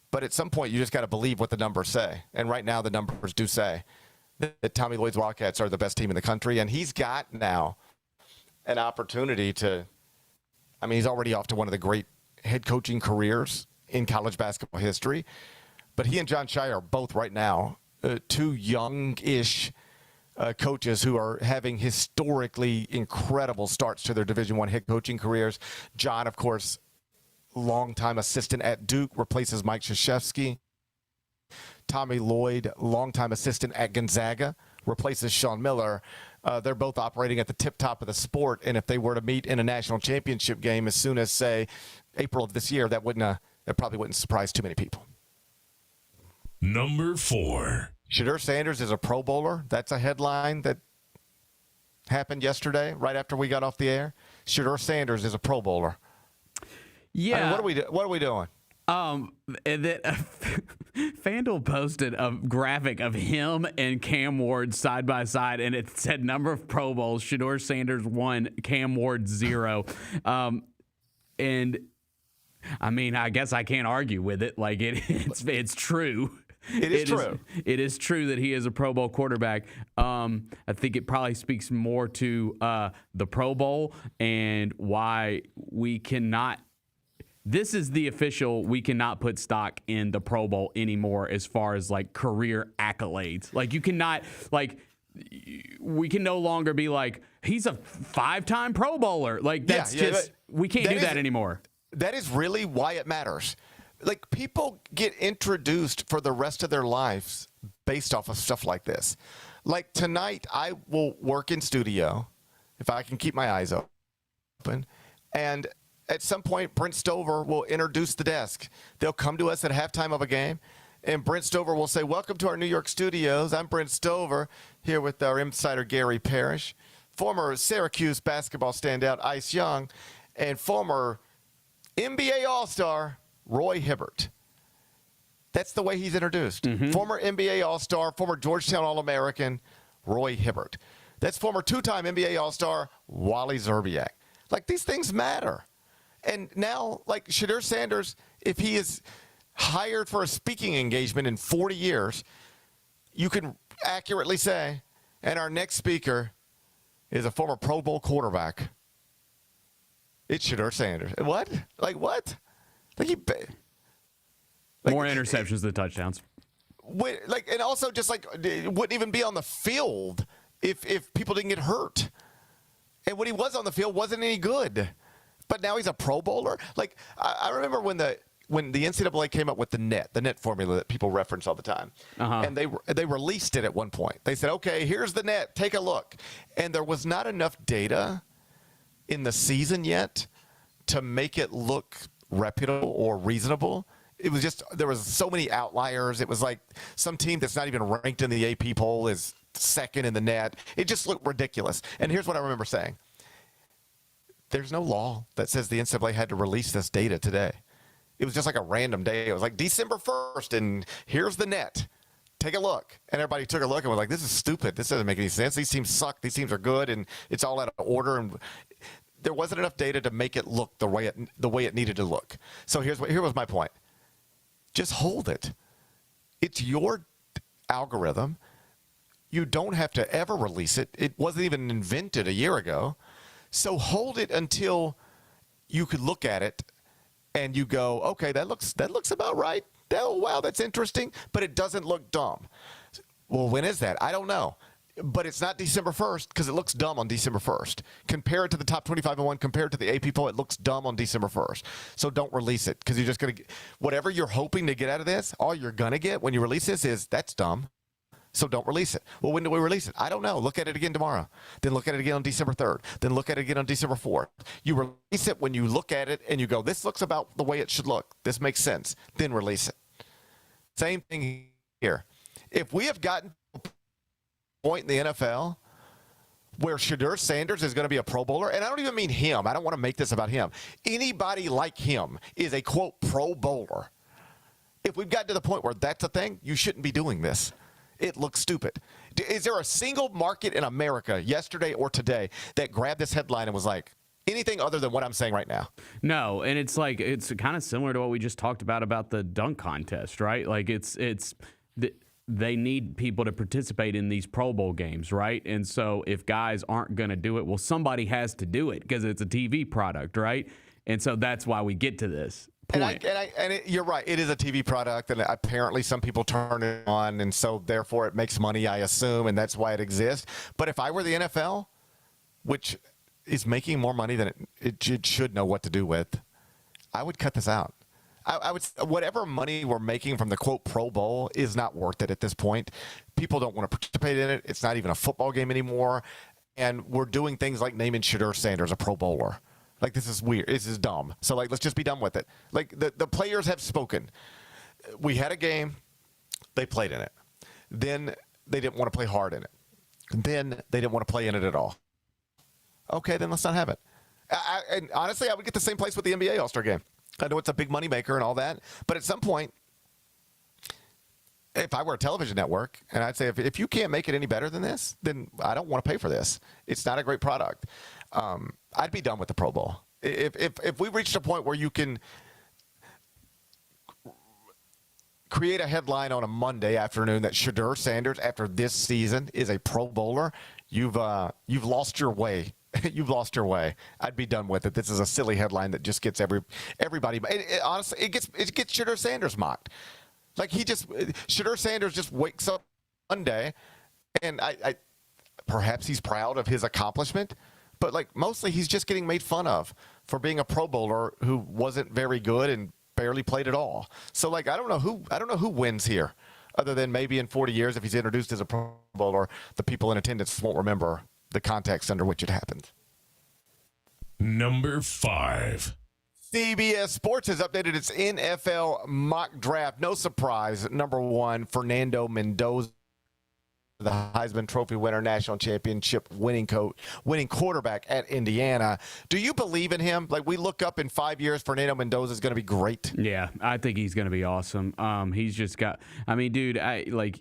But at some point, you just got to believe what the numbers say. And right now, the numbers do say that Tommy Lloyd's Wildcats are the best team in the country. And he's got now an opportunity to, he's already off to one of the great head coaching careers in college basketball history. But he and John Shai are both right now 2 young-ish coaches who are having historically incredible starts to their Division I head coaching careers. John, of course, longtime assistant at Duke, replaces Mike Krzyzewski. Tommy Lloyd, longtime assistant at Gonzaga, replaces Sean Miller. They're both operating at the tip-top of the sport, and if they were to meet in a national championship game as soon as, say, April of this year, that probably wouldn't surprise too many people. Number 4. Shadeur Sanders is a Pro Bowler. That's a headline that happened yesterday, right after we got off the air. Shadeur Sanders is a Pro Bowler. Yeah. What are we doing? FanDuel posted a graphic of him and Cam Ward side by side, and it said number of Pro Bowls: Shadeur Sanders 1, Cam Ward 0. And I mean, I guess I can't argue with it. Like it's true. It is true. It is true that he is a Pro Bowl quarterback. I think it probably speaks more to the Pro Bowl and why we cannot. This is the official. We cannot put stock in the Pro Bowl anymore as far as like career accolades. Like you cannot like. We can no longer be like he's a 5-time Pro Bowler. Like that's we can't do that anymore. That is really why it matters. Like people get introduced for the rest of their lives based off of stuff like this. Like tonight, I will work in studio if I can keep my eyes open. And at some point, Brent Stover will introduce the desk. They'll come to us at halftime of a game. And Brent Stover will say, welcome to our New York studios. I'm Brent Stover here with our insider Gary Parrish, former Syracuse basketball standout Ice Young, and former NBA All-Star Roy Hibbert. That's the way he's introduced. Former NBA All-Star, former Georgetown All-American Roy Hibbert. That's former 2-time NBA All-Star Wally Zerbiak. Like, these things matter. And now, like, Shadeur Sanders, if he is hired for a speaking engagement in 40 years, you can accurately say, and our next speaker is a former Pro Bowl quarterback. It's Shadeur Sanders. What? Like, what? Like more interceptions than touchdowns. Like, and also just like it wouldn't even be on the field if people didn't get hurt. And when he was on the field, wasn't any good. But now he's a Pro Bowler. Like I remember when the NCAA came up with the net formula that people reference all the time, and they released it at one point. They said, okay, here's the net. Take a look. And there was not enough data in the season yet to make it look reputable or reasonable. It was just, there was so many outliers. It was like some team that's not even ranked in the AP poll is second in the net. It just looked ridiculous. And here's what I remember saying. There's no law that says the NCAA had to release this data today. It was just like a random day. It was like December 1st, and here's the net. Take a look. And everybody took a look and was like, this is stupid. This doesn't make any sense. These teams suck. These teams are good, and it's all out of order. And there wasn't enough data to make it look the way it needed to look. So here was my point. Just hold it. It's your algorithm. You don't have to ever release it. It wasn't even invented a year ago. So hold it until you could look at it and you go, okay, that looks about right. Oh, wow, that's interesting, but it doesn't look dumb. Well, when is that? I don't know. But it's not December 1st because it looks dumb on December 1st. Compare it to the top 25 and 1, compare it to the AP poll, it looks dumb on December 1st. So don't release it because you're just going to – whatever you're hoping to get out of this, all you're going to get when you release this is that's dumb. So don't release it. Well, when do we release it? I don't know. Look at it again tomorrow. Then look at it again on December 3rd. Then look at it again on December 4th. You release it when you look at it and you go, this looks about the way it should look. This makes sense. Then release it. Same thing here. If we have gotten to a point in the NFL where Shadeur Sanders is going to be a Pro Bowler, and I don't even mean him. I don't want to make this about him. Anybody like him is a, quote, Pro Bowler. If we've gotten to the point where that's a thing, you shouldn't be doing this. It looks stupid. Is there a single market in America yesterday or today that grabbed this headline and was like, anything other than what I'm saying right now? No, and it's like it's kind of similar to what we just talked about the dunk contest, right? Like they need people to participate in these Pro Bowl games, right? And so if guys aren't going to do it, well, somebody has to do it because it's a TV product, right? And so that's why we get to this point. You're right. It is a TV product, and apparently some people turn it on, and so therefore it makes money, I assume, and that's why it exists. But if I were the NFL, which is making more money than it should know what to do with, I would cut this out. I would, whatever money we're making from the, quote, Pro Bowl is not worth it at this point. People don't want to participate in it. It's not even a football game anymore. And we're doing things like naming Shadeur Sanders a Pro Bowler. Like, this is weird. This is dumb. So, like, let's just be done with it. Like, the players have spoken. We had a game. They played in it. Then they didn't want to play hard in it. Then they didn't want to play in it at all. Okay, then let's not have it. And honestly, I would get the same place with the NBA All-Star Game. I know it's a big moneymaker and all that. But at some point, if I were a television network, and I'd say, if you can't make it any better than this, then I don't want to pay for this. It's not a great product. I'd be done with the Pro Bowl. If we reached a point where you can create a headline on a Monday afternoon that Shadeur Sanders, after this season, is a Pro Bowler, you've lost your way. You've lost your way. I'd be done with it. This is a silly headline that just gets everybody. Honestly, it gets Shadeur Sanders mocked. Like Shadeur Sanders just wakes up Monday, and I perhaps he's proud of his accomplishment, but like mostly he's just getting made fun of for being a Pro Bowler who wasn't very good and barely played at all. So like I don't know who wins here, other than maybe in 40 years if he's introduced as a Pro Bowler, the people in attendance won't remember the context under which it happened. Number 5. CBS Sports has updated its NFL mock draft. No surprise, number 1, Fernando Mendoza, the Heisman Trophy winner, national championship winning quarterback at Indiana. Do you believe in him? Like, we look up in 5 years, Fernando Mendoza is going to be great. Yeah, I think he's going to be awesome. He's just got, I mean, dude,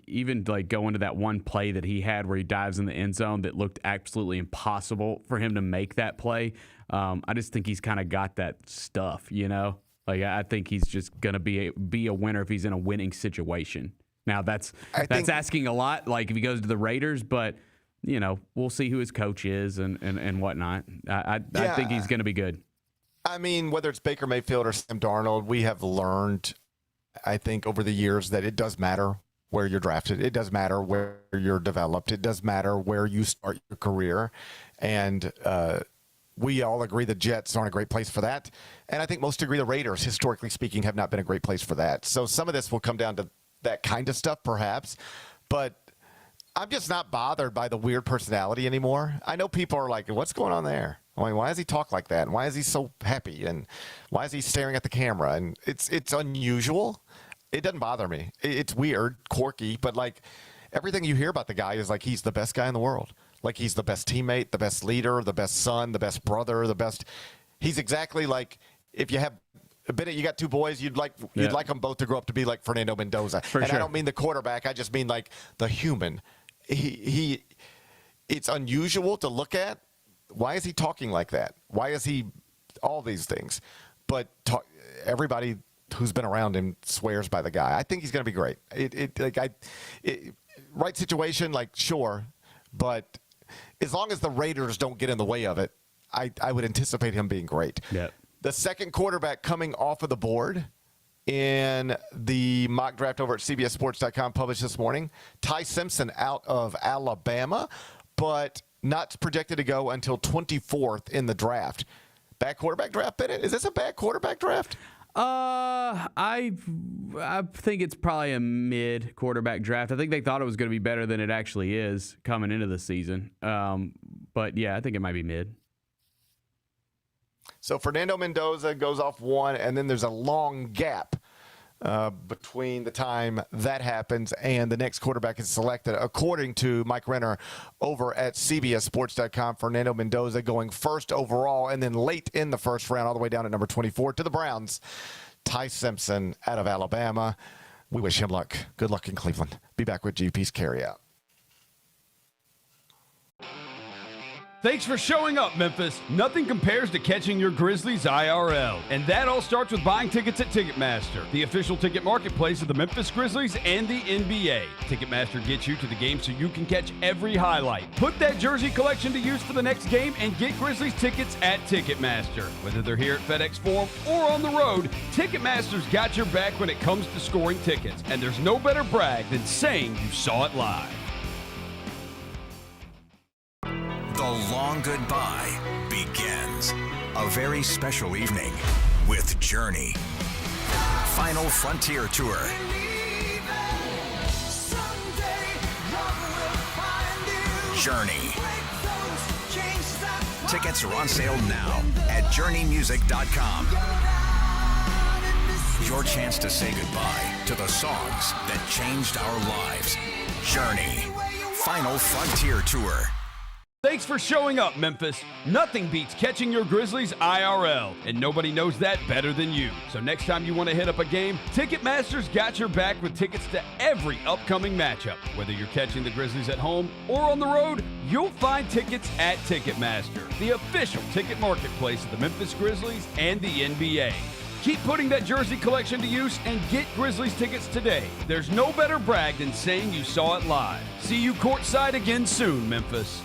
even going to that one play that he had where he dives in the end zone that looked absolutely impossible for him to make that play. I just think he's kind of got that stuff, you know? Like, I think he's just going to be a winner if he's in a winning situation. Now, that's asking a lot, like if he goes to the Raiders, but, you know, we'll see who his coach is and whatnot. I think he's going to be good. I mean, whether it's Baker Mayfield or Sam Darnold, we have learned, I think, over the years that it does matter where you're drafted. It does matter where you're developed. It does matter where you start your career. And we all agree the Jets aren't a great place for that. And I think most agree the Raiders, historically speaking, have not been a great place for that. So some of this will come down to that kind of stuff, perhaps. But I'm just not bothered by the weird personality anymore. I know people are like, what's going on there? I mean, why does he talk like that? And why is he so happy? And why is he staring at the camera? And it's unusual. It doesn't bother me. It's weird, quirky, but like everything you hear about the guy is like he's the best guy in the world. Like he's the best teammate, the best leader, the best son, the best brother, the best. He's exactly like if you have Bennett, you got 2 boys. You'd like them both to grow up to be like Fernando Mendoza. For and sure. I don't mean the quarterback. I just mean like the human. It's unusual to look at. Why is he talking like that? Why is he all these things? But everybody who's been around him swears by the guy. I think he's going to be great. Right situation, like sure, but as long as the Raiders don't get in the way of it, I would anticipate him being great. Yeah. The second quarterback coming off of the board in the mock draft over at CBSSports.com published this morning, Ty Simpson out of Alabama, but not projected to go until 24th in the draft. Bad quarterback draft, Bennett? Is this a bad quarterback draft? I think it's probably a mid quarterback draft. I think they thought it was going to be better than it actually is coming into the season. But yeah, I think it might be mid. So Fernando Mendoza goes off 1, and then there's a long gap between the time that happens and the next quarterback is selected. According to Mike Renner over at CBSSports.com, Fernando Mendoza going first overall, and then late in the first round, all the way down at number 24 to the Browns, Ty Simpson out of Alabama. We wish him luck. Good luck in Cleveland. Be back with GP's Carryout. Thanks for showing up, Memphis. Nothing compares to catching your Grizzlies IRL. And that all starts with buying tickets at Ticketmaster, the official ticket marketplace of the Memphis Grizzlies and the NBA. Ticketmaster gets you to the game so you can catch every highlight. Put that jersey collection to use for the next game and get Grizzlies tickets at Ticketmaster. Whether they're here at FedEx Forum or on the road, Ticketmaster's got your back when it comes to scoring tickets. And there's no better brag than saying you saw it live. The long goodbye begins. A very special evening with Journey. Final Frontier Tour. Journey. Tickets are on sale now at journeymusic.com. Your chance to say goodbye to the songs that changed our lives. Journey. Final Frontier Tour. Thanks for showing up, Memphis. Nothing beats catching your Grizzlies IRL, and nobody knows that better than you. So next time you want to hit up a game, Ticketmaster's got your back with tickets to every upcoming matchup. Whether you're catching the Grizzlies at home or on the road, you'll find tickets at Ticketmaster, the official ticket marketplace of the Memphis Grizzlies and the NBA. Keep putting that jersey collection to use and get Grizzlies tickets today. There's no better brag than saying you saw it live. See you courtside again soon, Memphis.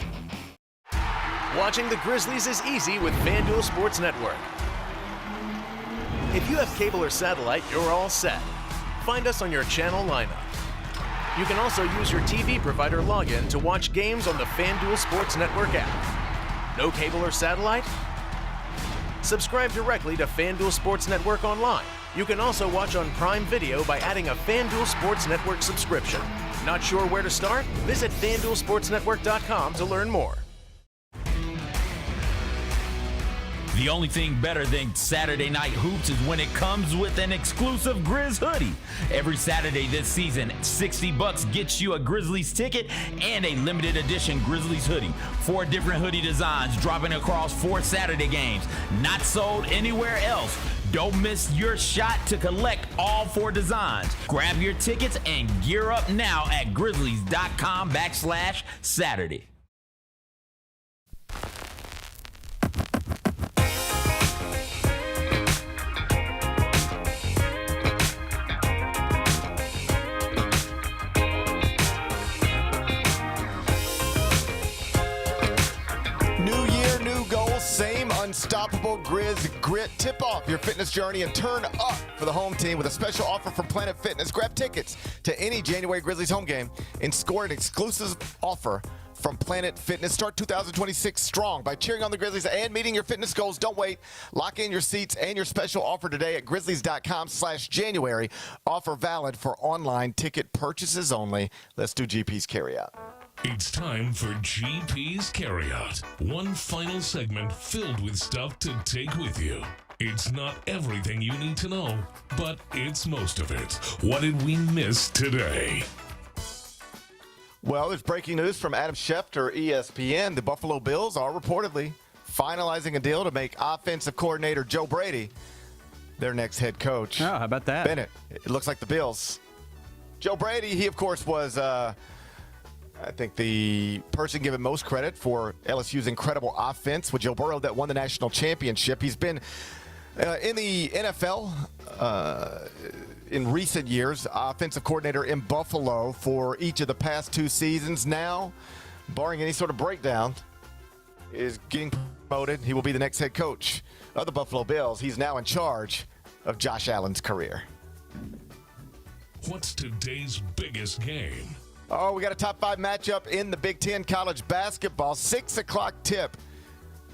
Watching the Grizzlies is easy with FanDuel Sports Network. If you have cable or satellite, you're all set. Find us on your channel lineup. You can also use your TV provider login to watch games on the FanDuel Sports Network app. No cable or satellite? Subscribe directly to FanDuel Sports Network online. You can also watch on Prime Video by adding a FanDuel Sports Network subscription. Not sure where to start? Visit FanDuelSportsNetwork.com to learn more. The only thing better than Saturday Night Hoops is when it comes with an exclusive Grizz hoodie. Every Saturday this season, $60 gets you a Grizzlies ticket and a limited edition Grizzlies hoodie. 4 different hoodie designs dropping across 4 Saturday games. Not sold anywhere else. Don't miss your shot to collect all 4 designs. Grab your tickets and gear up now at Grizzlies.com/Saturday. Same unstoppable Grizz grit. Tip off your fitness journey and turn up for the home team with a special offer from Planet Fitness. Grab tickets to any January Grizzlies home game and score an exclusive offer from Planet Fitness. Start 2026 strong by cheering on the Grizzlies and meeting your fitness goals. Don't wait. Lock in your seats and your special offer today at Grizzlies.com/January. Offer valid for online ticket purchases only. Let's do GP's carryout. It's time for GP's Carryout. One final segment filled with stuff to take with you. It's not everything you need to know, but it's most of it. What did we miss today? Well, there's breaking news from Adam Schefter, ESPN. The Buffalo Bills are reportedly finalizing a deal to make offensive coordinator Joe Brady their next head coach. Oh, how about that? Bennett, it looks like the Bills. Joe Brady, he, of course, was I think the person given most credit for LSU's incredible offense with Joe Burrow that won the national championship. He's been in the NFL in recent years, offensive coordinator in Buffalo for each of the past 2 seasons. Now, barring any sort of breakdown, is getting promoted. He will be the next head coach of the Buffalo Bills. He's now in charge of Josh Allen's career. What's today's biggest game? Oh, we got a top 5 matchup in the Big Ten college basketball. 6 o'clock tip,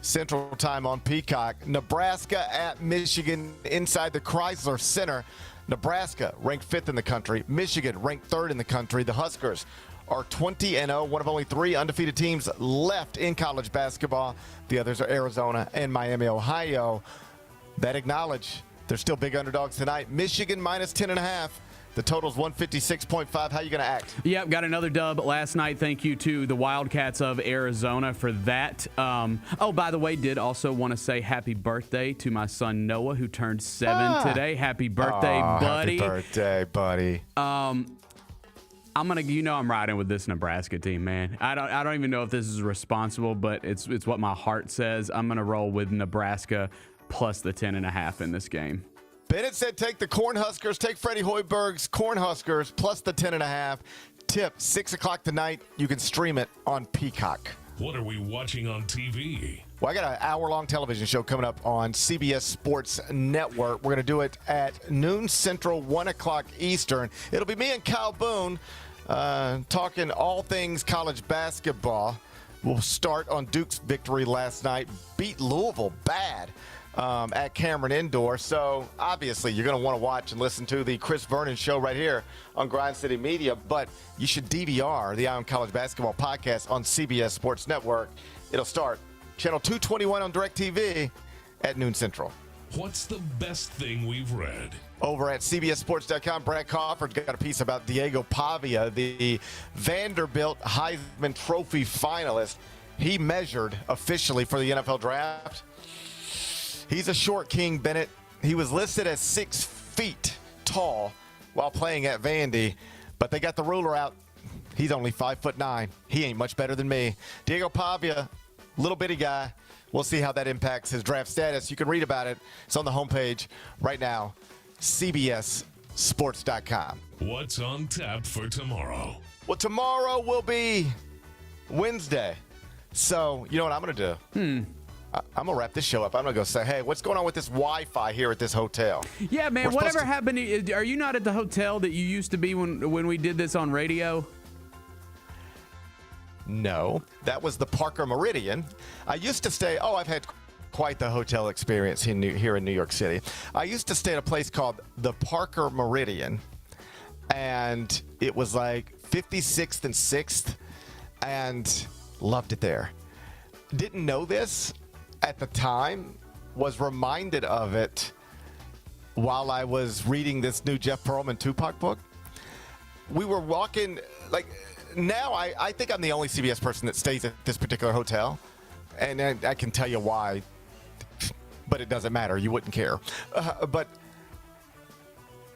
Central Time on Peacock. Nebraska at Michigan inside the Chrysler Center. Nebraska ranked 5th in the country. Michigan ranked 3rd in the country. The Huskers are 20-0, one of only 3 undefeated teams left in college basketball. The others are Arizona and Miami, Ohio. That acknowledge they're still big underdogs tonight. Michigan minus 10.5. The total's 156.5. How you going to act? Yep, got another dub last night. Thank you to the Wildcats of Arizona for that. Oh, by the way, did also want to say happy birthday to my son Noah, who turned 7 today. Happy birthday, buddy. Happy birthday, buddy. I'm riding with this Nebraska team, man. I don't even know if this is responsible, but it's what my heart says. I'm gonna roll with Nebraska plus the 10.5 in this game. Bennett said take the Cornhuskers, take Freddie Hoiberg's Cornhuskers plus the 10.5. Tip, 6 o'clock tonight. You can stream it on Peacock. What are we watching on TV? Well, I got an hour-long television show coming up on CBS Sports Network. We're going to do it at noon Central, 1 o'clock Eastern. It'll be me and Kyle Boone talking all things college basketball. We'll start on Duke's victory last night. Beat Louisville bad. At Cameron Indoor. So obviously you're going to want to watch and listen to the Chris Vernon show right here on Grind City Media, but you should DVR the Eye on College Basketball podcast on CBS Sports Network. It'll start channel 221 on DirecTV at noon Central. What's the best thing we've read? Over at CBSSports.com, Brad Crawford got a piece about Diego Pavia, the Vanderbilt Heisman Trophy finalist. He measured officially for the NFL draft. He's a short king, Bennett. He was listed as 6 feet tall while playing at Vandy, but they got the ruler out. He's only 5'9". He ain't much better than me. Diego Pavia Little bitty guy. We'll see how that impacts his draft status. You can read about it. It's on the homepage right now, cbssports.com. What's on tap for tomorrow? Well, tomorrow will be Wednesday. So, you know what I'm going to do? I'm going to wrap this show up. I'm going to go say, hey, what's going on with this Wi-Fi here at this hotel? Yeah, man, whatever happened? Are you not at the hotel that you used to be when we did this on radio? No, that was the Parker Meridian. I used to stay, I've had quite the hotel experience here in New York City. I used to stay at a place called the Parker Meridian, and it was like 56th and 6th, and loved it there. Didn't know this at the time, was reminded of it while I was reading this new Jeff Pearlman Tupac book. We were walking, now I think I'm the only CBS person that stays at this particular hotel, and I can tell you why, but it doesn't matter. You wouldn't care. But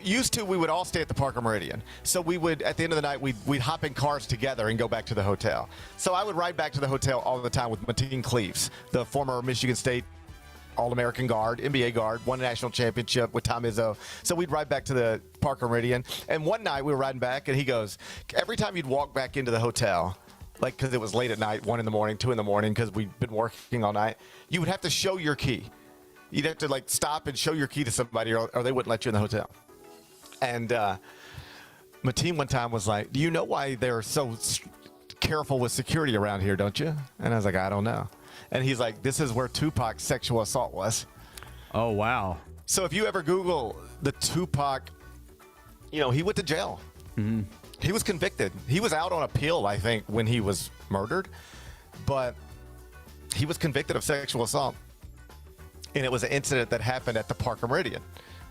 used to, we would all stay at the Parker Meridian. So we would, at the end of the night, we'd hop in cars together and go back to the hotel. So I would ride back to the hotel all the time with Mateen Cleaves, the former Michigan State All-American guard, NBA guard, won a national championship with Tom Izzo. So we'd ride back to the Parker Meridian. And one night we were riding back, and he goes, every time you'd walk back into the hotel, because it was late at night, 1 in the morning, 2 in the morning, because we'd been working all night, you would have to show your key. You'd have to stop and show your key to somebody, or they wouldn't let you in the hotel. And Mateen one time was like, do you know why they're so careful with security around here, don't you? And I was like, I don't know. And he's like, this is where Tupac's sexual assault was. Oh, wow. So if you ever Google the Tupac, he went to jail. Mm-hmm. He was convicted. He was out on appeal, I think, when he was murdered. But he was convicted of sexual assault. And it was an incident that happened at the Parker Meridian.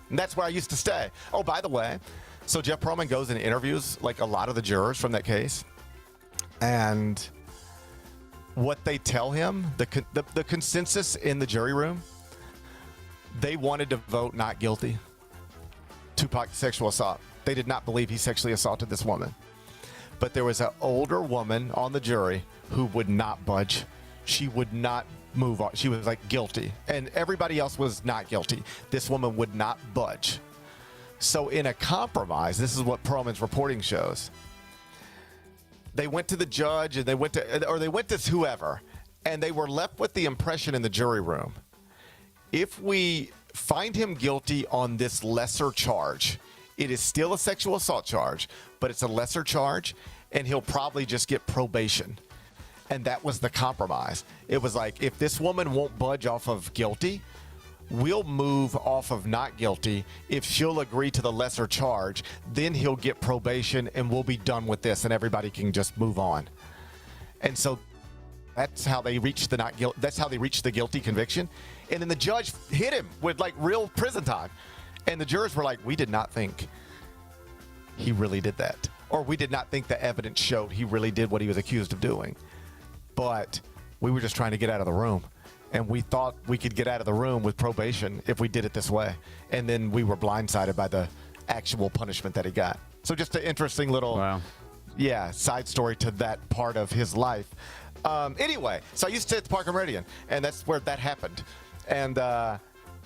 And that's where I used to stay. Oh, by the way, so Jeff Pearlman goes and interviews a lot of the jurors from that case. And what they tell him, the consensus in the jury room, they wanted to vote not guilty. Tupac sexual assault. They did not believe he sexually assaulted this woman. But there was an older woman on the jury who would not budge. She would not move on. She was guilty. And everybody else was not guilty. This woman would not budge. So in a compromise, this is what Pearlman's reporting shows. They went to the judge, and they went to whoever, and they were left with the impression in the jury room, if we find him guilty on this lesser charge, it is still a sexual assault charge, but it's a lesser charge, and he'll probably just get probation. And that was the compromise. It was like, if this woman won't budge off of guilty, we'll move off of not guilty. If she'll agree to the lesser charge, then he'll get probation, and we'll be done with this, and everybody can just move on. And so that's how they reached the not guilty. That's how they reached the guilty conviction. And then the judge hit him with real prison time. And the jurors were like, we did not think he really did that. Or we did not think the evidence showed he really did what he was accused of doing. But we were just trying to get out of the room. And we thought we could get out of the room with probation if we did it this way. And then we were blindsided by the actual punishment that he got. So just an interesting little, side story to that part of his life. Anyway, so I used to stay at the Parker Meridian, and that's where that happened. And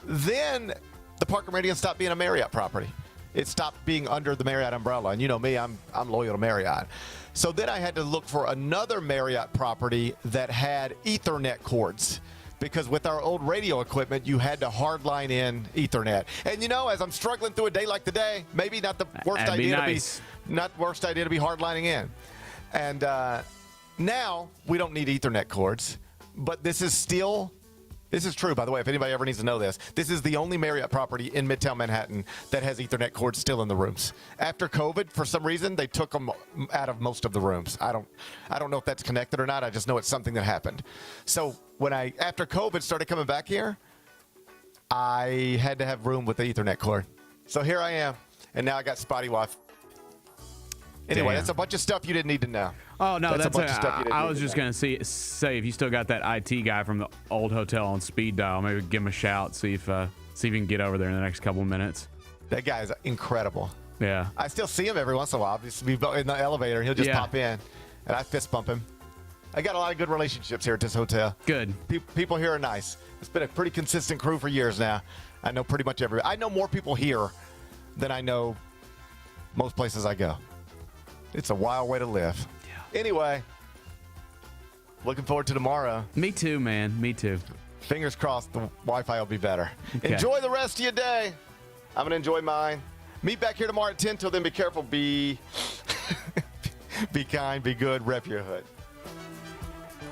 then the Parker Meridian stopped being a Marriott property. It stopped being under the Marriott umbrella. And you know me, I'm loyal to Marriott. So then I had to look for another Marriott property that had Ethernet cords. Because with our old radio equipment, you had to hardline in Ethernet. And as I'm struggling through a day like today, maybe not the worst idea to be hardlining in. And now we don't need Ethernet cords, but this is true, by the way, if anybody ever needs to know this. This is the only Marriott property in Midtown Manhattan that has Ethernet cords still in the rooms. After COVID, for some reason, they took them out of most of the rooms. I don't know if that's connected or not. I just know it's something that happened. So when after COVID started coming back here, I had to have room with the Ethernet cord. So here I am, and now I got spotty Wi-Fi. Anyway, that's a bunch of stuff you didn't need to know. Oh, no, that's a bunch of stuff you didn't need to know. I was just going to say, if you still got that IT guy from the old hotel on speed dial, maybe give him a shout, see if you can get over there in the next couple of minutes. That guy is incredible. Yeah. I still see him every once in a while. He'll be in the elevator, and he'll just pop in, and I fist bump him. I got a lot of good relationships here at this hotel. Good. People here are nice. It's been a pretty consistent crew for years now. I know pretty much everybody. I know more people here than I know most places I go. It's a wild way to live. Yeah. Anyway, looking forward to tomorrow. Me too, man. Me too. Fingers crossed the Wi-Fi will be better. Okay. Enjoy the rest of your day. I'm going to enjoy mine. Meet back here tomorrow at 10. Till then, be careful. Be kind. Be good. Rep your hood.